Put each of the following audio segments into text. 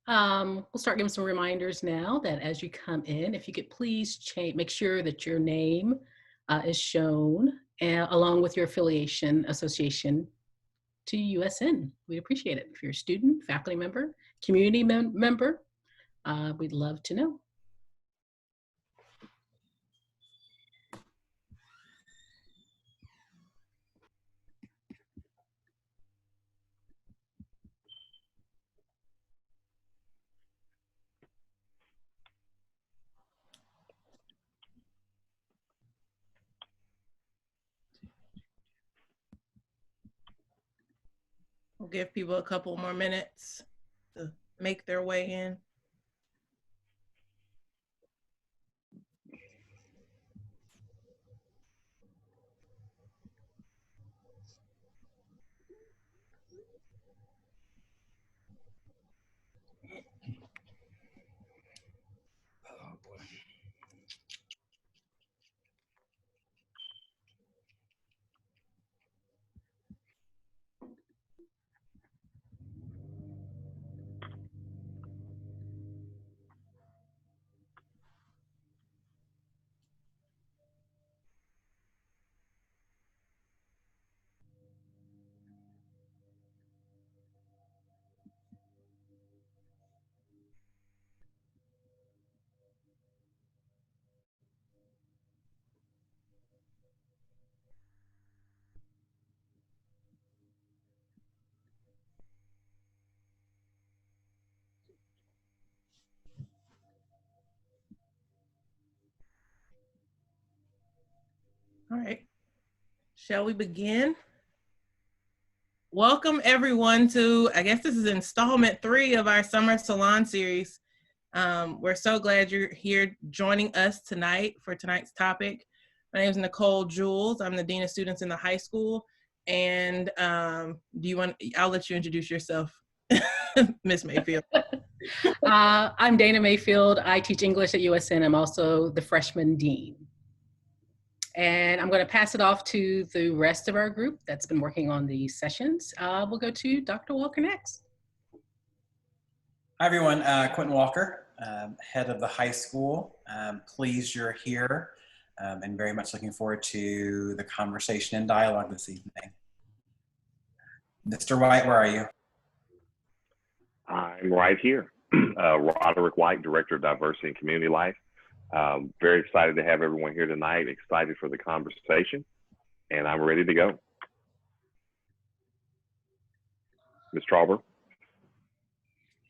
We'll start giving some reminders now that as you come in, if you could please make sure that your name is shown along with your affiliation association to USN. We'd appreciate it. If you're a student, faculty member, community member, we'd love to know. We'll give people a couple more minutes to make their way in. All right, shall we begin? Welcome everyone to, I guess this is installment 3 of our summer salon series. We're so glad you're here joining us tonight for tonight's topic. My name is Nicole Jules. I'm the Dean of Students in the high school. And I'll let you introduce yourself, Miss Mayfield. I'm Dana Mayfield. I teach English at USN. I'm also the freshman dean. And I'm going to pass it off to the rest of our group that's been working on these sessions. We'll go to Dr. Walker next. Hi everyone, Quentin Walker, head of the high school. Pleased you're here and very much looking forward to the conversation and dialogue this evening. Mr. White, where are you? I'm right here. Roderick White, Director of Diversity and Community Life. Very excited to have everyone here tonight, excited for the conversation, and I'm ready to go. Ms. Trauber.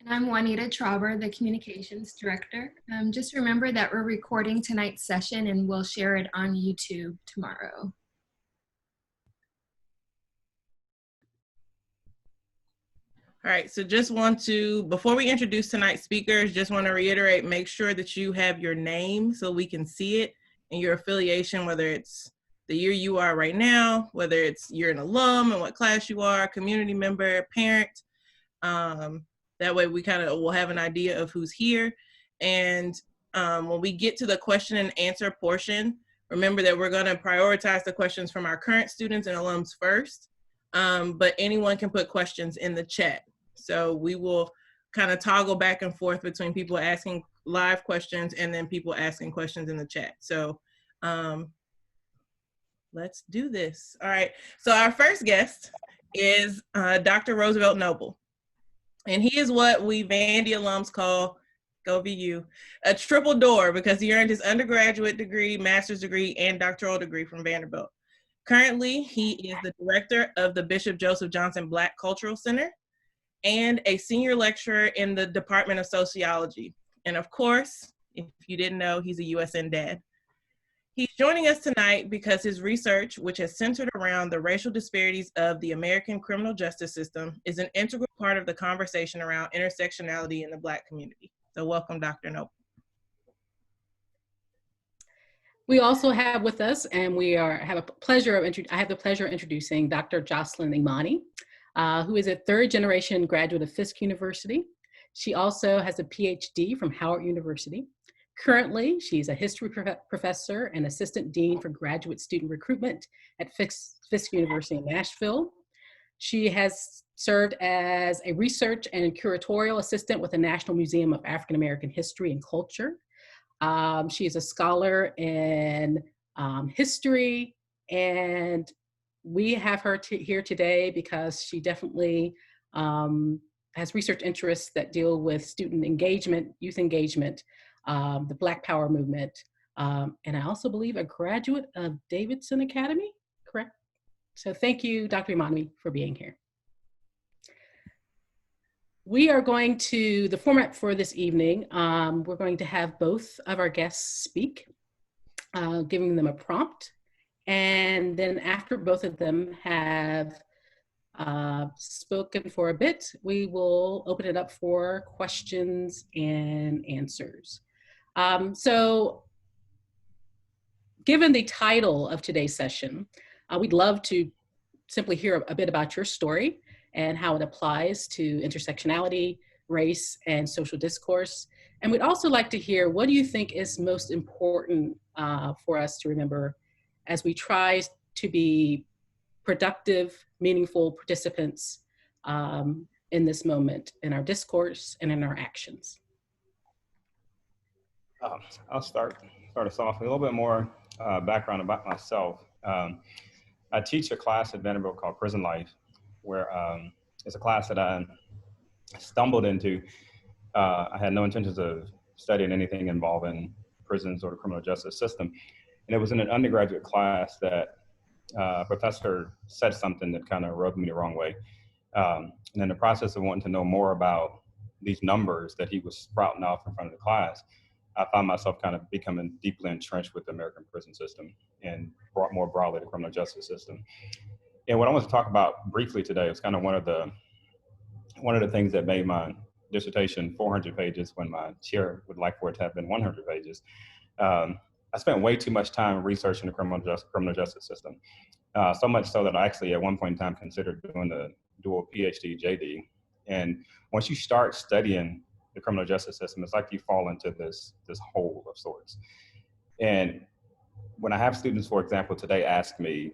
And I'm Juanita Trauber, the Communications Director. Just remember that we're recording tonight's session and we'll share it on YouTube tomorrow. All right, so just want to, before we introduce tonight's speakers, just want to reiterate, make sure that you have your name so we can see it and your affiliation, whether it's the year you are right now, whether it's you're an alum and what class you are, community member, parent. That way we kind of will have an idea of who's here. And when we get to the question and answer portion, remember that we're going to prioritize the questions from our current students and alums first, but anyone can put questions in the chat. So we will kind of toggle back and forth between people asking live questions and then people asking questions in the chat. So let's do this. All right, so our first guest is Dr. Rosevelt Noble. And he is what we Vandy alums call, go VU, a triple door because he earned his undergraduate degree, master's degree, and doctoral degree from Vanderbilt. Currently, he is the director of the Bishop Joseph Johnson Black Cultural Center and a senior lecturer in the Department of Sociology. And of course, if you didn't know, he's a USN dad. He's joining us tonight because his research, which has centered around the racial disparities of the American criminal justice system, is an integral part of the conversation around intersectionality in the Black community. So welcome, Dr. Noble. We also have with us, and I have the pleasure of introducing Dr. Jocelyn Imani, who is a third-generation graduate of Fisk University. She also has a PhD from Howard University. Currently, she's a history professor and assistant dean for graduate student recruitment at Fisk University in Nashville. She has served as a research and curatorial assistant with the National Museum of African American History and Culture. She is a scholar in history, and we have her here today because she definitely has research interests that deal with student engagement, youth engagement, the Black Power movement, and I also believe a graduate of Davidson Academy, correct? So thank you, Dr. Imani, for being here. We are going to, the format for this evening, we're going to have both of our guests speak, giving them a prompt. And then after both of them have spoken for a bit, we will open it up for questions and answers. So given the title of today's session, we'd love to simply hear a bit about your story and how it applies to intersectionality, race, and social discourse. And we'd also like to hear, what do you think is most important for us to remember as we try to be productive, meaningful participants in this moment, in our discourse and in our actions? I'll start us off with a little bit more background about myself. I teach a class at Vanderbilt called Prison Life, where it's a class that I stumbled into. I had no intentions of studying anything involving prisons or the criminal justice system. And it was in an undergraduate class that a professor said something that kind of rubbed me the wrong way. And in the process of wanting to know more about these numbers that he was sprouting off in front of the class, I found myself kind of becoming deeply entrenched with the American prison system and more broadly the criminal justice system. And what I want to talk about briefly today is kind of one of the things that made my dissertation 400 pages when my chair would like for it to have been 100 pages. I spent way too much time researching the criminal justice system, so much so that I actually at one point in time considered doing the dual PhD JD. And once you start studying the criminal justice system, it's like you fall into this hole of sorts. And when I have students, for example, today ask me,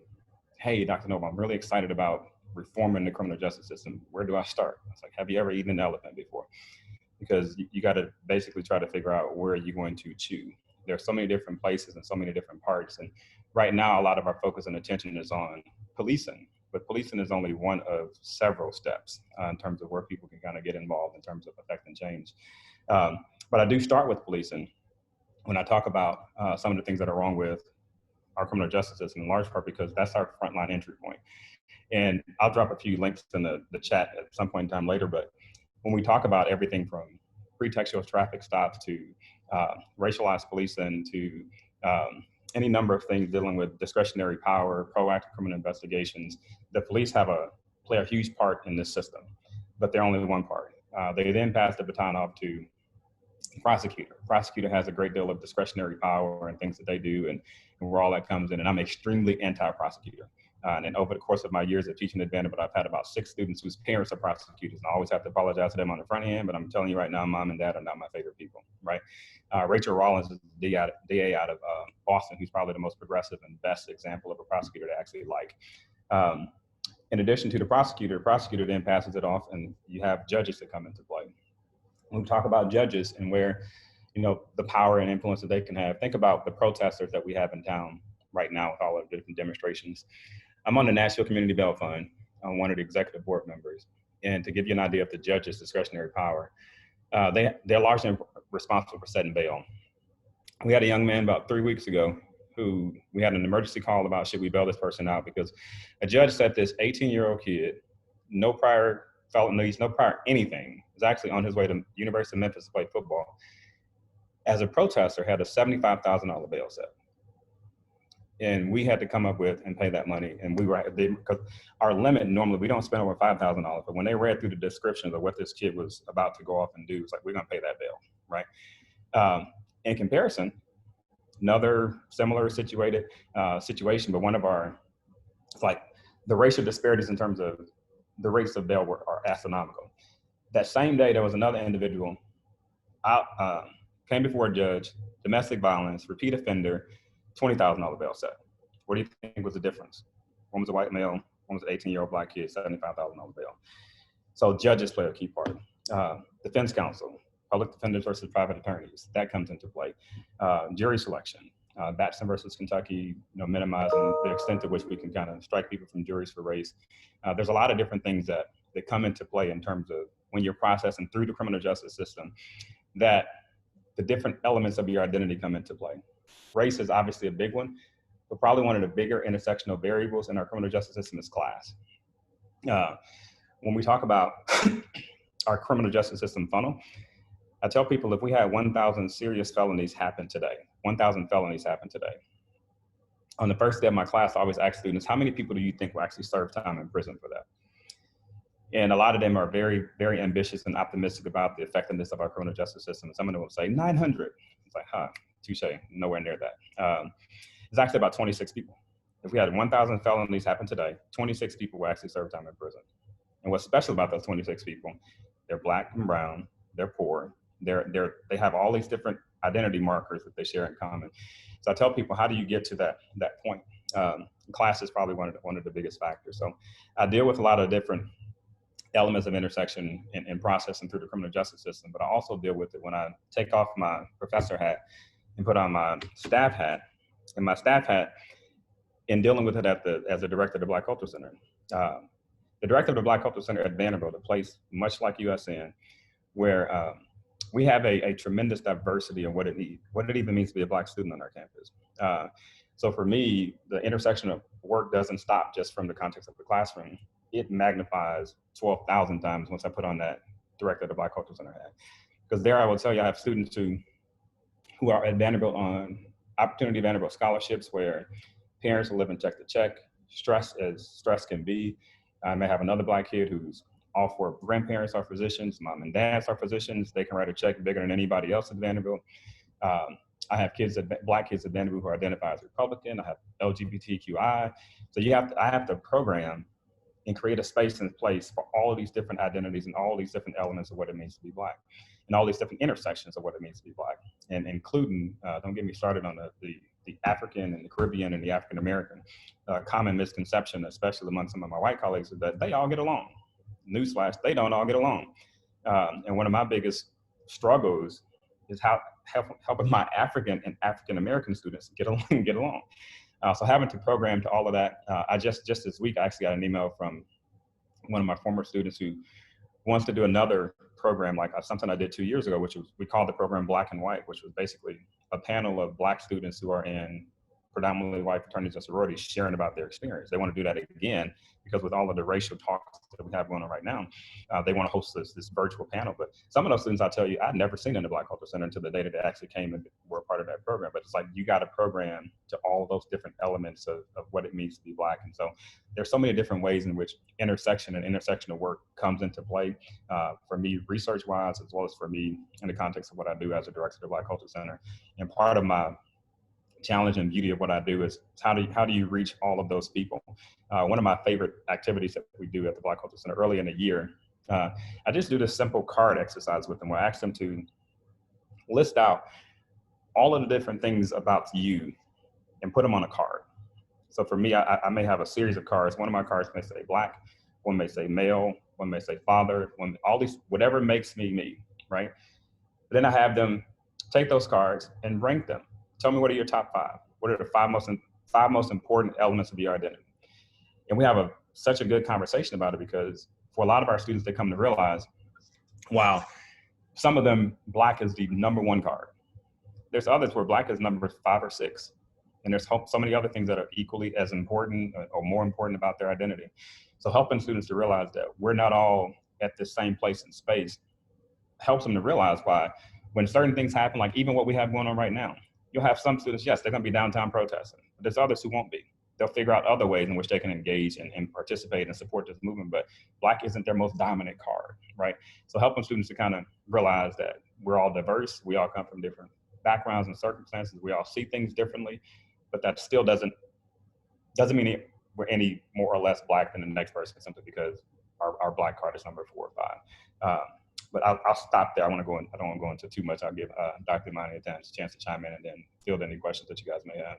hey, Dr. Noble, I'm really excited about reforming the criminal justice system. Where do I start? It's like, have you ever eaten an elephant before? Because you got to basically try to figure out where you're going to chew. There are so many different places and so many different parts. And right now, a lot of our focus and attention is on policing. But policing is only one of several steps in terms of where people can kind of get involved in terms of affecting change. But I do start with policing when I talk about some of the things that are wrong with our criminal justice system, in large part because that's our frontline entry point. And I'll drop a few links in the chat at some point in time later. But when we talk about everything from pretextual traffic stops to racialized policing to any number of things dealing with discretionary power, proactive criminal investigations, the police play a huge part in this system, but they're only one part. They then pass the baton off to the prosecutor. Prosecutor has a great deal of discretionary power and things that they do, and where all that comes in. And I'm extremely anti-prosecutor. And over the course of my years of teaching at Vanderbilt, I've had about 6 students whose parents are prosecutors. And I always have to apologize to them on the front end, but I'm telling you right now, mom and dad are not my favorite people, right? Rachel Rollins is the DA out of Boston, who's probably the most progressive and best example of a prosecutor to actually like. In addition to the prosecutor then passes it off, and you have judges that come into play. When we talk about judges and where, the power and influence that they can have, think about the protesters that we have in town right now with all of the different demonstrations. I'm on the National Community Bail Fund. I'm one of the executive board members. And to give you an idea of the judge's discretionary power, they're largely responsible for setting bail. We had a young man about 3 weeks ago who we had an emergency call about, should we bail this person out? Because a judge said this 18-year-old kid, no prior felonies, no prior anything, was actually on his way to University of Memphis to play football. As a protester, had a $75,000 bail set. And we had to come up with and pay that money. And because our limit, normally we don't spend over $5,000, but when they read through the descriptions of what this kid was about to go off and do, it's like, we're gonna pay that bail, right? In comparison, another similar situation, but it's like the racial disparities in terms of the rates of bail are astronomical. That same day, there was another individual came before a judge, domestic violence, repeat offender, $20,000 bail set. What do you think was the difference? One was a white male, One was an 18-year-old black kid, $75,000 bail. So judges play a key part. Defense counsel, public defenders versus private attorneys, that comes into play. Jury selection, Batson versus Kentucky, minimizing the extent to which we can kind of strike people from juries for race. There's a lot of different things that come into play in terms of when you're processing through the criminal justice system, that the different elements of your identity come into play. Race is obviously a big one, but probably one of the bigger intersectional variables in our criminal justice system is class. When we talk about our criminal justice system funnel, I tell people if we had 1,000 serious felonies happen today, 1,000 felonies happen today, on the first day of my class, I always ask students, how many people do you think will actually serve time in prison for that? And a lot of them are very, very ambitious and optimistic about the effectiveness of our criminal justice system. And some of them will say 900. It's like, touche, nowhere near that. It's actually about 26 people. If we had 1,000 felonies happen today, 26 people will actually serve time in prison. And what's special about those 26 people, they're black and brown, they're poor, they have all these different identity markers that they share in common. So I tell people, how do you get to that point? Class is probably one of the biggest factors. So I deal with a lot of different elements of intersection and processing through the criminal justice system, but I also deal with it when I take off my professor hat and put on my staff hat. And my staff hat, in dealing with it as a director of the Black Cultural Center. The director of the Black Cultural Center at Vanderbilt, a place much like USN, where we have a tremendous diversity of what it even means to be a Black student on our campus. So for me, the intersection of work doesn't stop just from the context of the classroom. It magnifies 12,000 times once I put on that director of the Black Cultural Center hat. Because there I will tell you, I have students who are at Vanderbilt on Opportunity Vanderbilt scholarships where parents will live in check to check, stress as stress can be. I may have another Black kid who's all four grandparents are physicians, mom and dads are physicians. They can write a check bigger than anybody else at Vanderbilt. I have Black kids at Vanderbilt who identify as Republican. I have LGBTQI. So I have to program and create a space and place for all of these different identities and all these different elements of what it means to be Black and all these different intersections of what it means to be Black, and including, don't get me started on the African and the Caribbean and the African American. Common misconception, especially among some of my white colleagues, is that they all get along. Newsflash, they don't all get along. And one of my biggest struggles is helping my African and African American students get along. So having to program to all of that, I just this week I actually got an email from one of my former students who wants to do another program like something I did 2 years ago, which we called the program Black and White, which was basically a panel of Black students who are in predominantly white fraternities and sororities sharing about their experience. They want to do that again because with all of the racial talks that we have going on right now, they want to host this virtual panel. But some of those students, I'll tell you, I'd never seen in the Black Cultural Center until the day that they actually came and were a part of that program. But it's like, you got to program to all those different elements of what it means to be Black. And so there's so many different ways in which intersection and intersectional work comes into play for me research-wise, as well as for me in the context of what I do as a director of the Black Cultural Center. And part of my challenge and beauty of what I do is how do you reach all of those people? One of my favorite activities that we do at the Black Cultural Center early in the year, I just do this simple card exercise with them where I ask them to list out all of the different things about you and put them on a card. So for me, I may have a series of cards. One of my cards may say Black, one may say male, one may say father, all these, whatever makes me, right? But then I have them take those cards and rank them. Tell me, what are your top five? What are the five most important elements of your identity? And we have such a good conversation about it because for a lot of our students, they come to realize, wow, some of them, Black is the number one card. There's others where Black is number 5 or 6. And there's so many other things that are equally as important or more important about their identity. So helping students to realize that we're not all at the same place in space helps them to realize why when certain things happen, like even what we have going on right now, you'll have some students, yes, they're going to be downtown protesting, but there's others who won't be. They'll figure out other ways in which they can engage and participate and support this movement, but Black isn't their most dominant card, right? So helping students to kind of realize that we're all diverse, we all come from different backgrounds and circumstances, we all see things differently, but that still doesn't mean we're any more or less Black than the next person simply because our Black card is number 4 or 5. But I'll stop there. I don't want to go into too much. I'll give Dr. Imani a chance to chime in and then field any questions that you guys may have.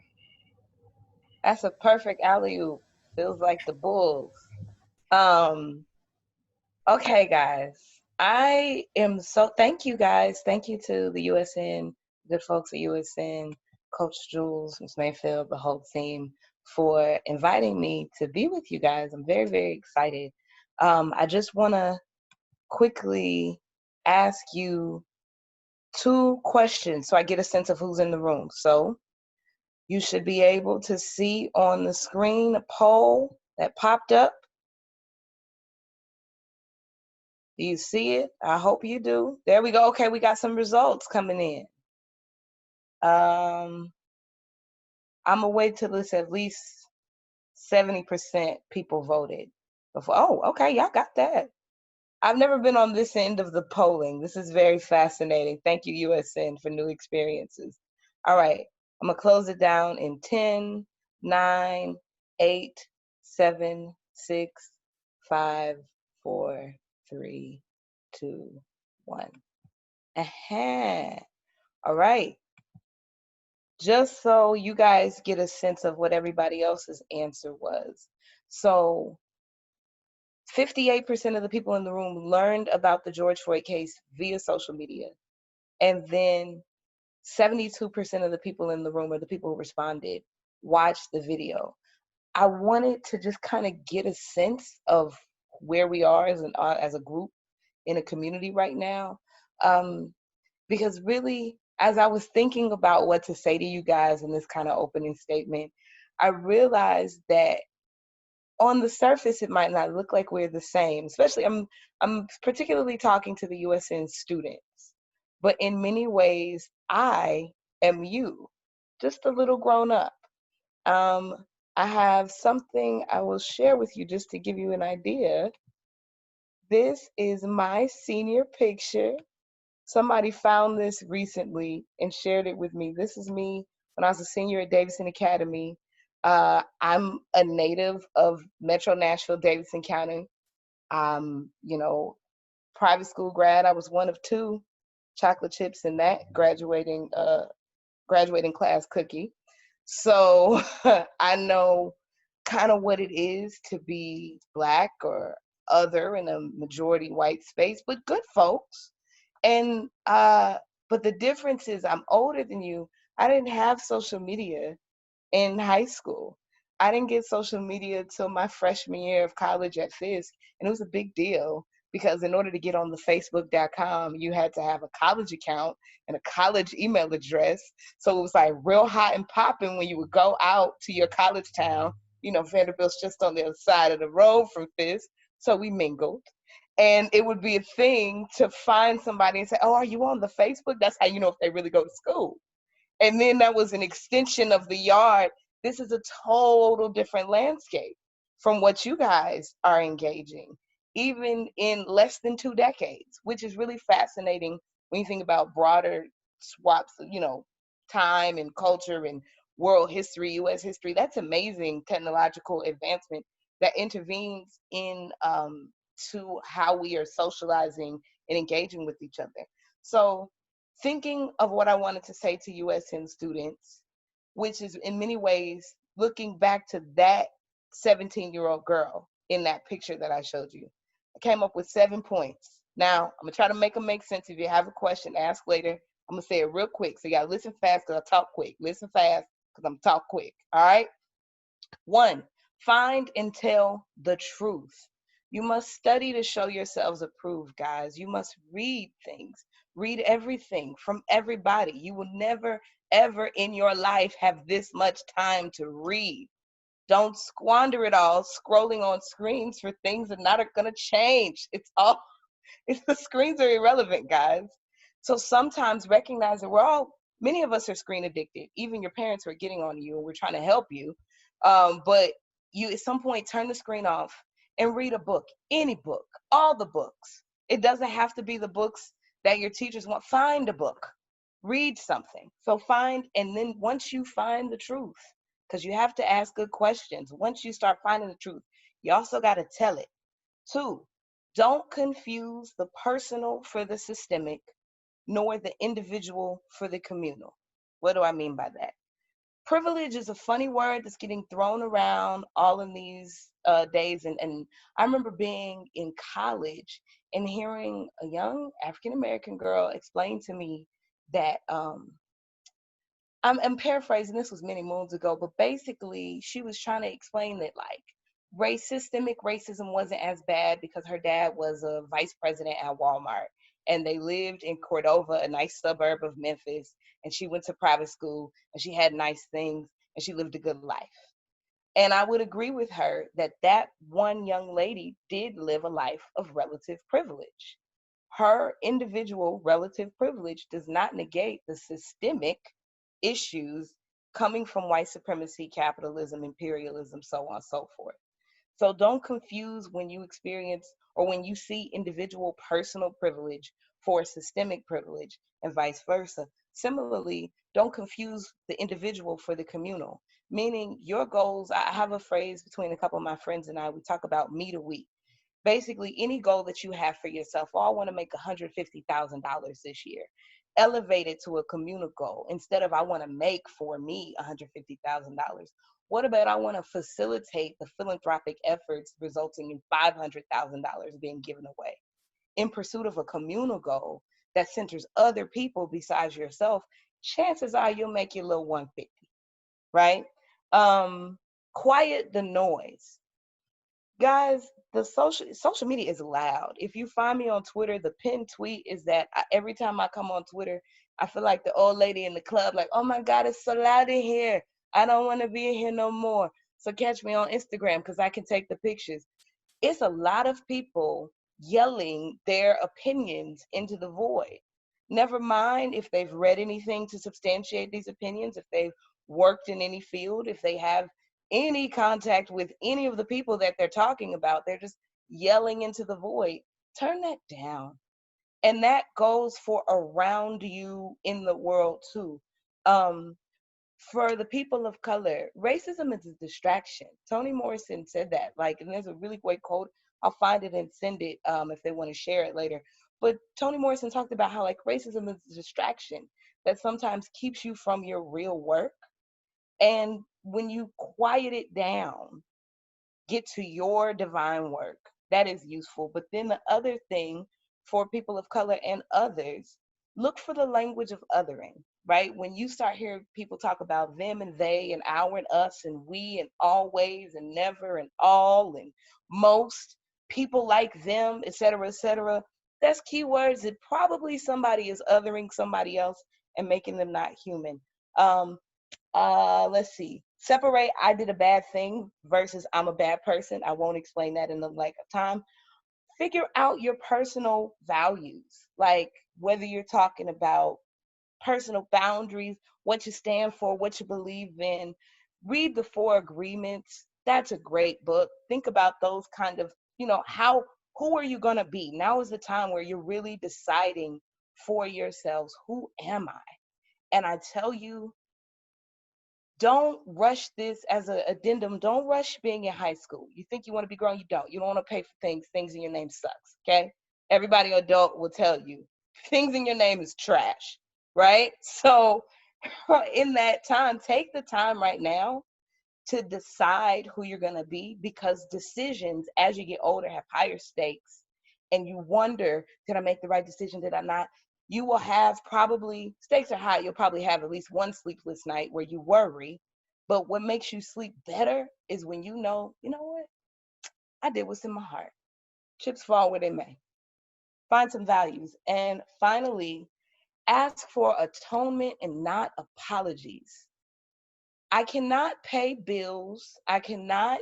That's a perfect alley-oop. Feels like the Bulls. Okay, guys. I am so, thank you guys. Thank you to the USN, good folks at USN, Coach Jules, Ms. Mayfield, the whole team for inviting me to be with you guys. I'm very, very excited. I just want to quickly ask you 2 questions so I get a sense of who's in the room. So you should be able to see on the screen a poll that popped up. Do you see it? I hope you do. There we go. Okay, we got some results coming in. I'm gonna wait till it's at least 70% people voted before. Oh, okay, y'all got that. I've never been on this end of the polling. This is very fascinating. Thank you, USN, for new experiences. All right, I'm gonna close it down in 10, 9, 8, 7, 6, 5, 4, 3, 2, 1. All right. Just so you guys get a sense of what everybody else's answer was. So 58% of the people in the room learned about the George Floyd case via social media. And then 72% of the people in the room, or the people who responded, watched the video. I wanted to just kind of get a sense of where we are as a group in a community right now. Because really, as I was thinking about what to say to you guys in this kind of opening statement, I realized that on the surface, it might not look like we're the same. Especially, I'm particularly talking to the USN students, but in many ways, I am you, just a little grown up. I have something I will share with you just to give you an idea. This is my senior picture. Somebody found this recently and shared it with me. This is me when I was a senior at Davidson Academy. I'm a native of Metro Nashville, Davidson County. Private school grad. I was one of 2 chocolate chips in that graduating class cookie. So I know kind of what it is to be Black or other in a majority white space, but good folks. And but the difference is I'm older than you. I didn't have social media in high school. I didn't get social media till my freshman year of college at Fisk, and it was a big deal because in order to get on the Facebook.com, you had to have a college account and a college email address. So it was like real hot and popping when you would go out to your college town. Vanderbilt's just on the other side of the road from Fisk, so we mingled. And it would be a thing to find somebody and say, oh, are you on the Facebook? That's how you know if they really go to school. And then that was an extension of the yard. This is a total different landscape from what you guys are engaging, even in less than 2 decades, which is really fascinating when you think about broader swaps of, time and culture and world history, US history. That's amazing technological advancement that intervenes in to how we are socializing and engaging with each other. So thinking of what I wanted to say to USN students, which is in many ways looking back to that 17-year-old girl in that picture that I showed you, I came up with 7 points. Now, I'm gonna try to make them make sense. If you have a question, ask later. I'm gonna say it real quick. So you gotta listen fast because I talk quick. Listen fast because I'm talk quick, all right? 1, find and tell the truth. You must study to show yourselves approved, guys. You must read things. Read everything from everybody. You will never, ever in your life have this much time to read. Don't squander it all scrolling on screens for things that not are gonna change. The screens are irrelevant, guys. So sometimes recognize that many of us are screen addicted. Even your parents are getting on you and we're trying to help you. But you at some point turn the screen off and read a book, any book, all the books. It doesn't have to be the books that your teachers want. Find a book, read something. So and then once you find the truth, because you have to ask good questions. Once you start finding the truth, you also got to tell it. 2, don't confuse the personal for the systemic, nor the individual for the communal. What do I mean by that? privilege is a funny word that's getting thrown around all in these days. And I remember being in college and hearing a young African-American girl explain to me that, I'm paraphrasing, this was many moons ago, but basically she was trying to explain that like systemic racism wasn't as bad because her dad was a vice president at Walmart and they lived in Cordova, a nice suburb of Memphis, and she went to private school and she had nice things and she lived a good life. And I would agree with her that that one young lady did live a life of relative privilege. Her individual relative privilege does not negate the systemic issues coming from white supremacy, capitalism, imperialism, so on and so forth. So don't confuse when you experience or when you see individual personal privilege for systemic privilege and vice versa. Similarly, don't confuse the individual for the communal, meaning your goals. I have a phrase between a couple of my friends and I, we talk about meet a week. Basically, any goal that you have for yourself, oh, I want to make $150,000 this year. Elevate it to a communal goal instead of I want to make for me $150,000. What about I want to facilitate the philanthropic efforts resulting in $500,000 being given away in pursuit of a communal goal that centers other people besides yourself? Chances are you'll make your little 150, right? Quiet the noise. Guys, the social media is loud. If you find me on Twitter, the pinned tweet is that every time I come on Twitter, I feel like the old lady in the club, like, oh my God, it's so loud in here. I don't want to be in here no more. So catch me on Instagram because I can take the pictures. It's a lot of people yelling their opinions into the void. Never mind if they've read anything to substantiate these opinions, if they've worked in any field, if they have any contact with any of the people that they're talking about, they're just yelling into the void. Turn that down. And that goes for around you in the world too. For the people of color, racism is a distraction. Toni Morrison said that, like, and there's a really great quote. I'll find it and send it if they want to share it later. But Toni Morrison talked about how like racism is a distraction that sometimes keeps you from your real work. And when you quiet it down, get to your divine work, that is useful. But then the other thing for people of color and others, look for the language of othering, right? When you start hearing people talk about them and they and our and us and we and always and never and all and most, people like them, et cetera, that's keywords that probably somebody is othering somebody else and making them not human. Let's see. Separate I did a bad thing versus I'm a bad person. I won't explain that in the like of time. Figure out your personal values, like whether you're talking about personal boundaries, what you stand for, what you believe in. Read the Four Agreements. That's a great book. Think about those kind of, who are you going to be? Now is the time where you're really deciding for yourselves, who am I? And I tell you, don't rush this as an addendum. Don't rush being in high school. You think you want to be grown, you don't. You don't want to pay for things. Things in your name sucks, okay? Everybody adult will tell you, things in your name is trash, right? So in that time, take the time right now to decide who you're going to be, because decisions as you get older have higher stakes. And you wonder, did I make the right decision? Did I not? You will have probably, stakes are high, you'll probably have at least one sleepless night where you worry. But what makes you sleep better is when you know what? I did what's in my heart. Chips fall where they may. Find some values. And finally, ask for atonement and not apologies. I cannot pay bills. I cannot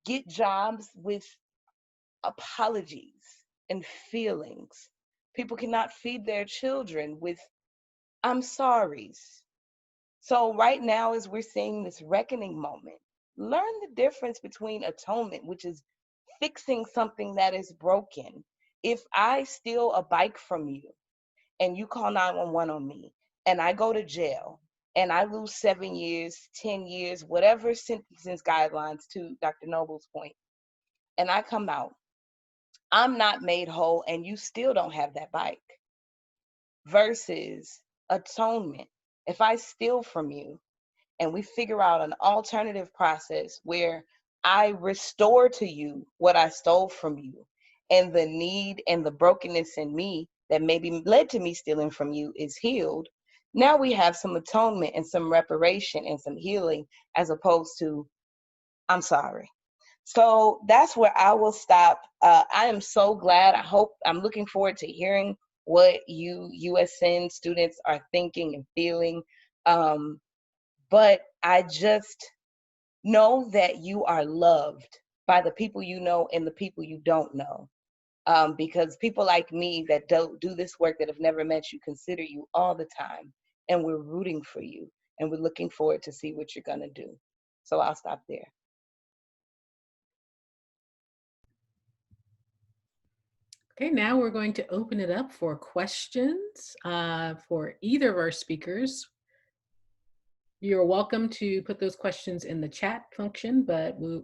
get jobs with apologies and feelings. People cannot feed their children with I'm sorries. So right now, as we're seeing this reckoning moment, learn the difference between atonement, which is fixing something that is broken. If I steal a bike from you and you call 911 on me and I go to jail and I lose 7 years, 10 years, whatever sentencing guidelines, to Dr. Noble's point, and I come out, I'm not made whole and you still don't have that bike. Versus atonement. if I steal from you and we figure out an alternative process where I restore to you what I stole from you, and the need and the brokenness in me that maybe led to me stealing from you is healed, now we have some atonement and some reparation and some healing, as opposed to, I'm sorry. So that's where I will stop. I am so glad. I'm looking forward to hearing what you USN students are thinking and feeling. But I just know that you are loved by the people you know and the people you don't know. Because people like me that don't do this work, that have never met you, consider you all the time. And we're rooting for you. And we're looking forward to see what you're going to do. So I'll stop there. Okay, now we're going to open it up for questions for either of our speakers. You're welcome to put those questions in the chat function, but we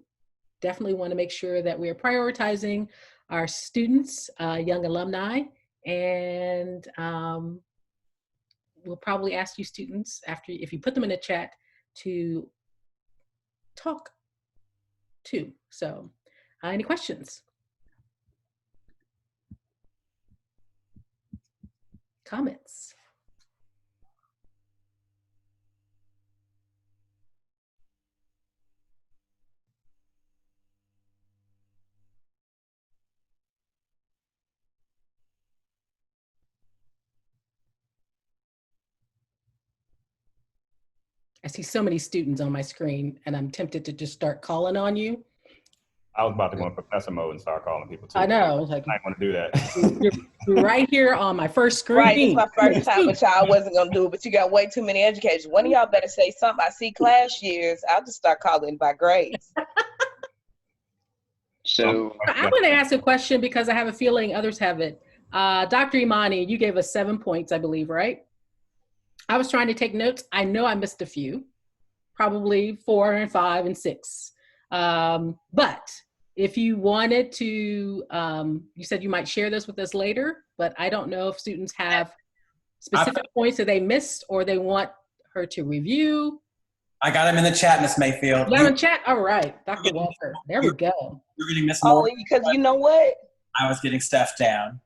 definitely want to make sure that we are prioritizing our students, young alumni, and we'll probably ask you students after, if you put them in the chat, to talk too. So any questions? Comments? I see so many students on my screen and I'm tempted to just start calling on you. I was about to go in professor mode and start calling people too. I know. Like, I want to do that. you're right here on my first screen. Right, it's my first time with y'all. I wasn't going to do it, but you got way too many educators. One of y'all better say something. I see class years. I'll just start calling by grades. So I'm going to ask a question because I have a feeling others have it. Dr. Imani, you gave us 7 points, I believe, right? I was trying to take notes. I know I missed a few, probably 4 and 5 and 6. But if you wanted to, you said you might share this with us later, but I don't know if students have specific points that they missed or they want her to review. I got him in the chat, Miss Mayfield. You got him in the chat? All right, Dr. Walker. There we go. You're getting Miss Moore. Oh, because you know what? I was getting stuff down.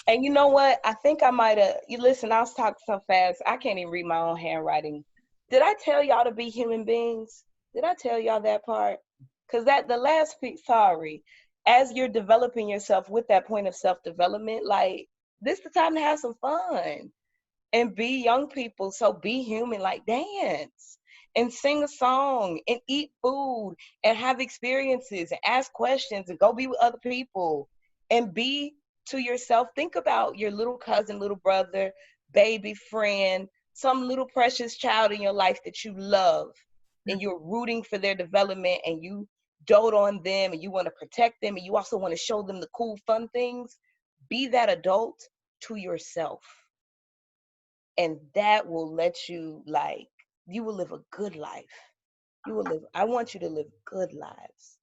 And you know what? I think I might have, you listen, I was talking so fast, I can't even read my own handwriting. Did I tell y'all to be human beings? Did I tell y'all that part? Because the last piece, sorry, as you're developing yourself with that point of self-development, like, this is the time to have some fun and be young people. So be human, like dance and sing a song and eat food and have experiences and ask questions and go be with other people and be to yourself. Think about your little cousin, little brother, baby friend, some little precious child in your life that you love and you're rooting for their development and you dote on them and you want to protect them and you also want to show them the cool, fun things. Be that adult to yourself. And that will let you, like, you will live a good life. You will live, I want you to live good lives.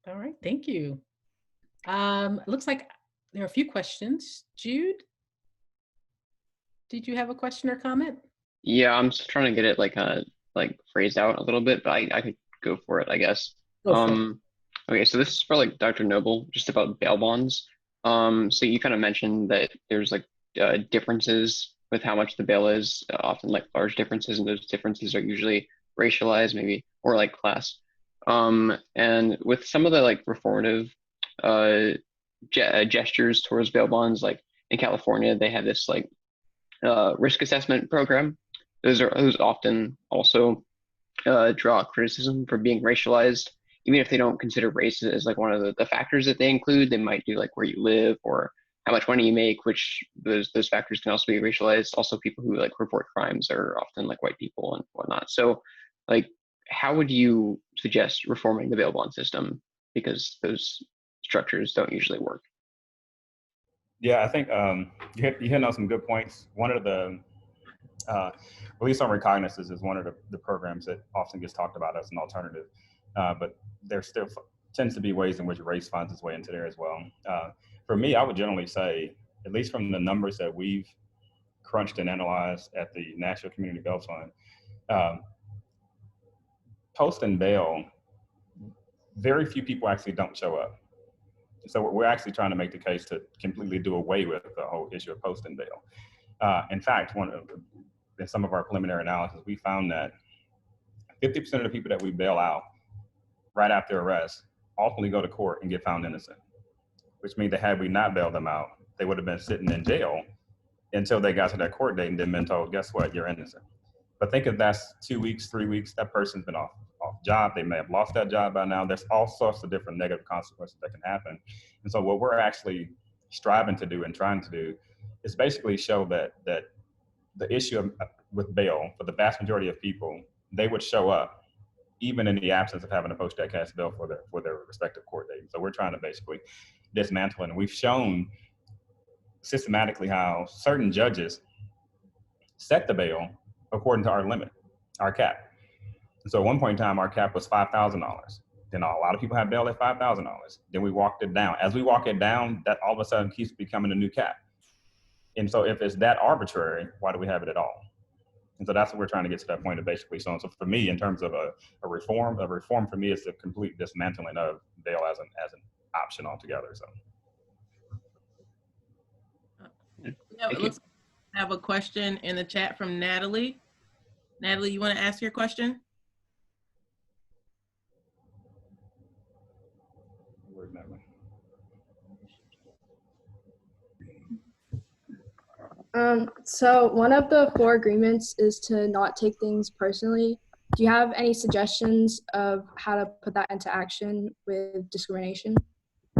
All right, thank you. It looks like there are a few questions. Jude, did you have a question or comment? yeah, I'm just trying to get it like phrased out a little bit, but I could go for it, I guess. Okay, so this is for like Dr. Noble, just about bail bonds. So you kind of mentioned that there's like differences with how much the bail is, often like large differences, and those differences are usually racialized, maybe, or like class. And with some of the like reformative gestures towards bail bonds, like in California, they have this like risk assessment program. Those often also draw criticism for being racialized. Even if they don't consider race as like one of the factors that they include, they might do like where you live or how much money you make, which those factors can also be racialized. Also, people who like report crimes are often like white people and whatnot. So like, how would you suggest reforming the bail bond system? Because those structures don't usually work. Yeah, I think you hit on some good points. One of the release on recognizance is one of the programs that often gets talked about as an alternative, but there still tends to be ways in which race finds its way into there as well. For me, I would generally say at least from the numbers that we've crunched and analyzed at the National Community Bail Fund, post and bail, very few people actually don't show up. So we're actually trying to make the case to completely do away with the whole issue of post and bail. In fact, in some of our preliminary analysis, we found that 50% of the people that we bail out right after arrest ultimately go to court and get found innocent, which means that had we not bailed them out, they would have been sitting in jail until they got to that court date and then been told, guess what, you're innocent. But think if that's 2 weeks, 3 weeks, that person's been off job, they may have lost that job by now. There's all sorts of different negative consequences that can happen. And so what we're actually striving to do and trying to do is basically show that the issue with bail, for the vast majority of people, they would show up even in the absence of having a post-death cash bail for their respective court date. So we're trying to basically dismantle it. And we've shown systematically how certain judges set the bail according to our limit, our cap. And so at one point in time, our cap was $5,000. Then a lot of people had bail at $5,000. Then we walked it down. As we walk it down, that all of a sudden keeps becoming a new cap. And so if it's that arbitrary, why do we have it at all? And so that's what we're trying to get to that point of basically showing. So for me, in terms of a reform for me is the complete dismantling of bail as an option altogether. So. Yeah, it looks like I have a question in the chat from Natalie. Natalie, you want to ask your question? So one of the 4 agreements is to not take things personally. Do you have any suggestions of how to put that into action with discrimination?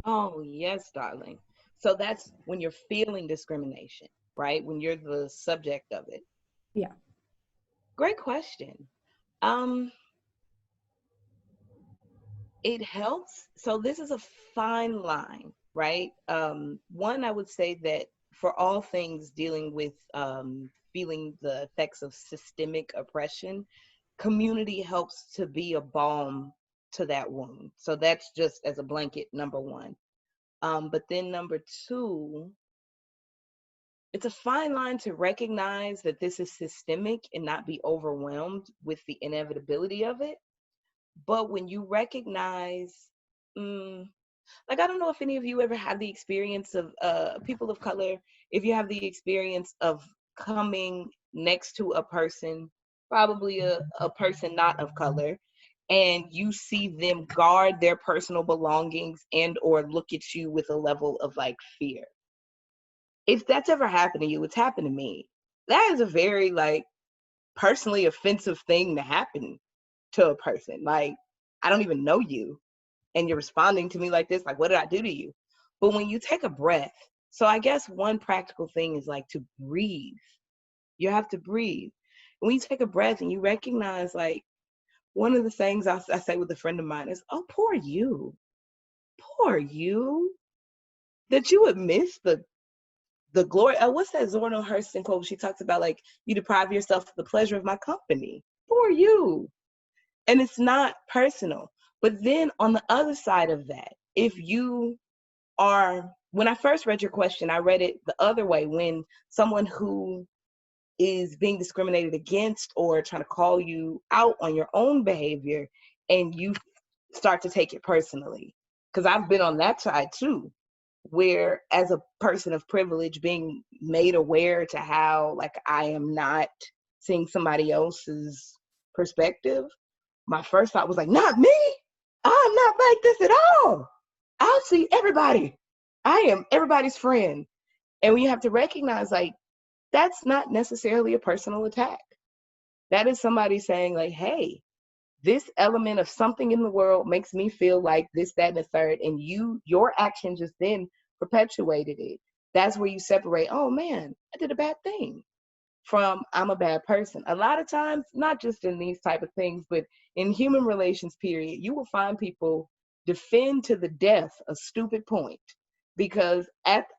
Oh, yes, darling. So that's when you're feeling discrimination, right? When you're the subject of it. Yeah. Great question. It helps. So this is a fine line, right? One, I would say that for all things dealing with feeling the effects of systemic oppression, community helps to be a balm to that wound. So that's just as a blanket, number one. But then number 2, it's a fine line to recognize that this is systemic and not be overwhelmed with the inevitability of it. But when you recognize, like, I don't know if any of you ever had the experience of people of color, if you have the experience of coming next to a person, probably a person not of color, and you see them guard their personal belongings and or look at you with a level of like fear. If that's ever happened to you, it's happened to me. That is a very like personally offensive thing to happen to a person. Like, I don't even know you and you're responding to me like this. Like, what did I do to you? But when you take a breath, so I guess one practical thing is like to breathe. You have to breathe. When you take a breath and you recognize, like, one of the things I say with a friend of mine is, oh, poor you, that you would miss the glory. What's that Zora Hurston quote? She talks about like, you deprive yourself of the pleasure of my company. Poor you. And it's not personal. But then on the other side of that, if you are, when I first read your question, I read it the other way, when someone who is being discriminated against or trying to call you out on your own behavior and you start to take it personally. Because I've been on that side too, where as a person of privilege being made aware to how like I am not seeing somebody else's perspective, my first thought was like, not me, I'm not like this at all. I'll see everybody. I am everybody's friend. And we have to recognize like, that's not necessarily a personal attack. That is somebody saying like, hey, this element of something in the world makes me feel like this, that, and the third, and your action just then perpetuated it. That's where you separate, oh man, I did a bad thing, from I'm a bad person. A lot of times, not just in these type of things, but in human relations, period, you will find people defend to the death a stupid point, because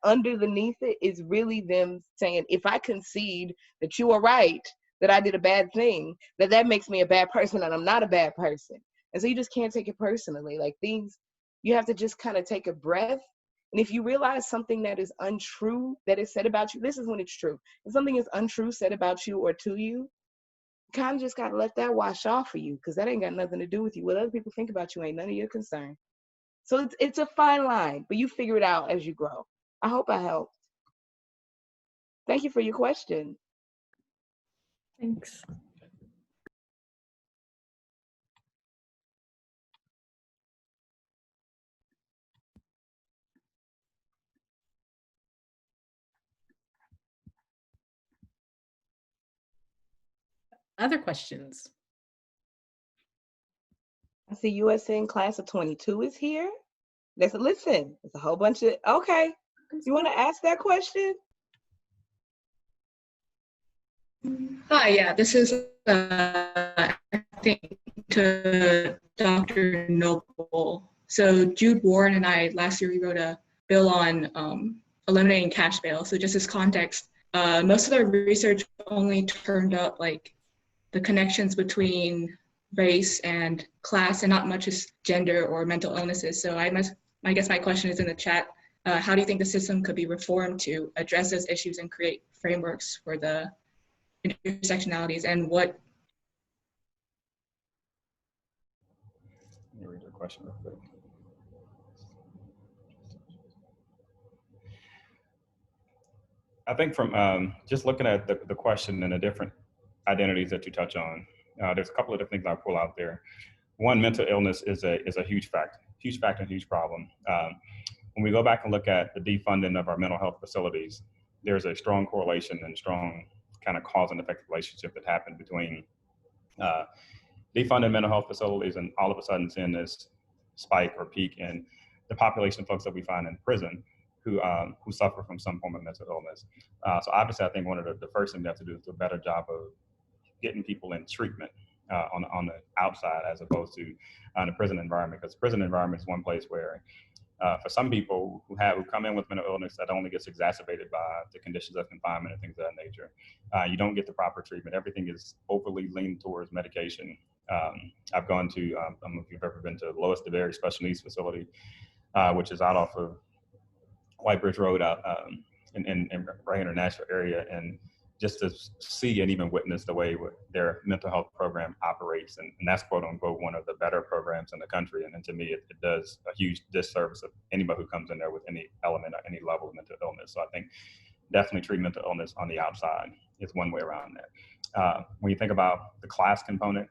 underneath it is really them saying, if I concede that you are right, that I did a bad thing, that makes me a bad person and I'm not a bad person. And so you just can't take it personally. Like things, you have to just kind of take a breath And if you realize something that is untrue that is said about you, this is when it's true. If something is untrue said about you or to you, kind of just gotta let that wash off for you, because that ain't got nothing to do with you. What other people think about you ain't none of your concern. So it's a fine line, but you figure it out as you grow. I hope I helped. Thank you for your question. Thanks. Other questions? I see USN class of 22 is here. Listen, it's a whole bunch of, okay. You want to ask that question? Hi, yeah, this is, I think, to Dr. Noble. So Jude Warren and I, last year, we wrote a bill on eliminating cash bail. So just as context, most of the research only turned up like the connections between race and class and not much as gender or mental illnesses. So I guess my question is in the chat. How do you think the system could be reformed to address those issues and create frameworks for the intersectionalities, and what? Let me read your question real quick. I think from just looking at the question and the different identities that you touch on, there's a couple of different things I pull out there. One, mental illness is a huge factor, and huge problem. When we go back and look at the defunding of our mental health facilities, there's a strong correlation and strong kind of cause and effect relationship that happened between defunding mental health facilities and all of a sudden seeing this spike or peak in the population of folks that we find in prison who suffer from some form of mental illness. So obviously, I think one of the first things we have to do is do a better job of getting people in treatment on the outside as opposed to the prison environment, because the prison environment is one place where for some people who come in with mental illness, that only gets exacerbated by the conditions of confinement and things of that nature. You don't get the proper treatment. Everything is overly leaned towards medication. I've gone to, I don't know if you've ever been to Lois DeBerry Special Needs Facility, which is out off of White Bridge Road out in right in the Nashville area, and just to see and even witness the way their mental health program operates. And that's quote unquote one of the better programs in the country. And to me, it does a huge disservice of anybody who comes in there with any element or any level of mental illness. So I think definitely treat mental illness on the outside is one way around that. When you think about the class component,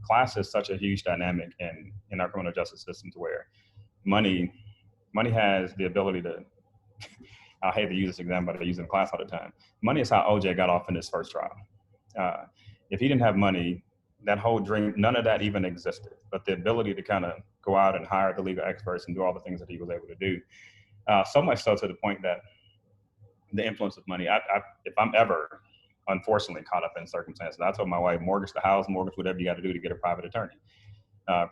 class is such a huge dynamic in our criminal justice system, to where money has the ability to, I hate to use this example, but I use it in class all the time. Money is how OJ got off in his first trial. If he didn't have money, that whole dream, none of that even existed. But the ability to kind of go out and hire the legal experts and do all the things that he was able to do, so much so to the point that the influence of money, if I'm ever unfortunately caught up in circumstances, I told my wife, mortgage the house, mortgage whatever you got to do to get a private attorney.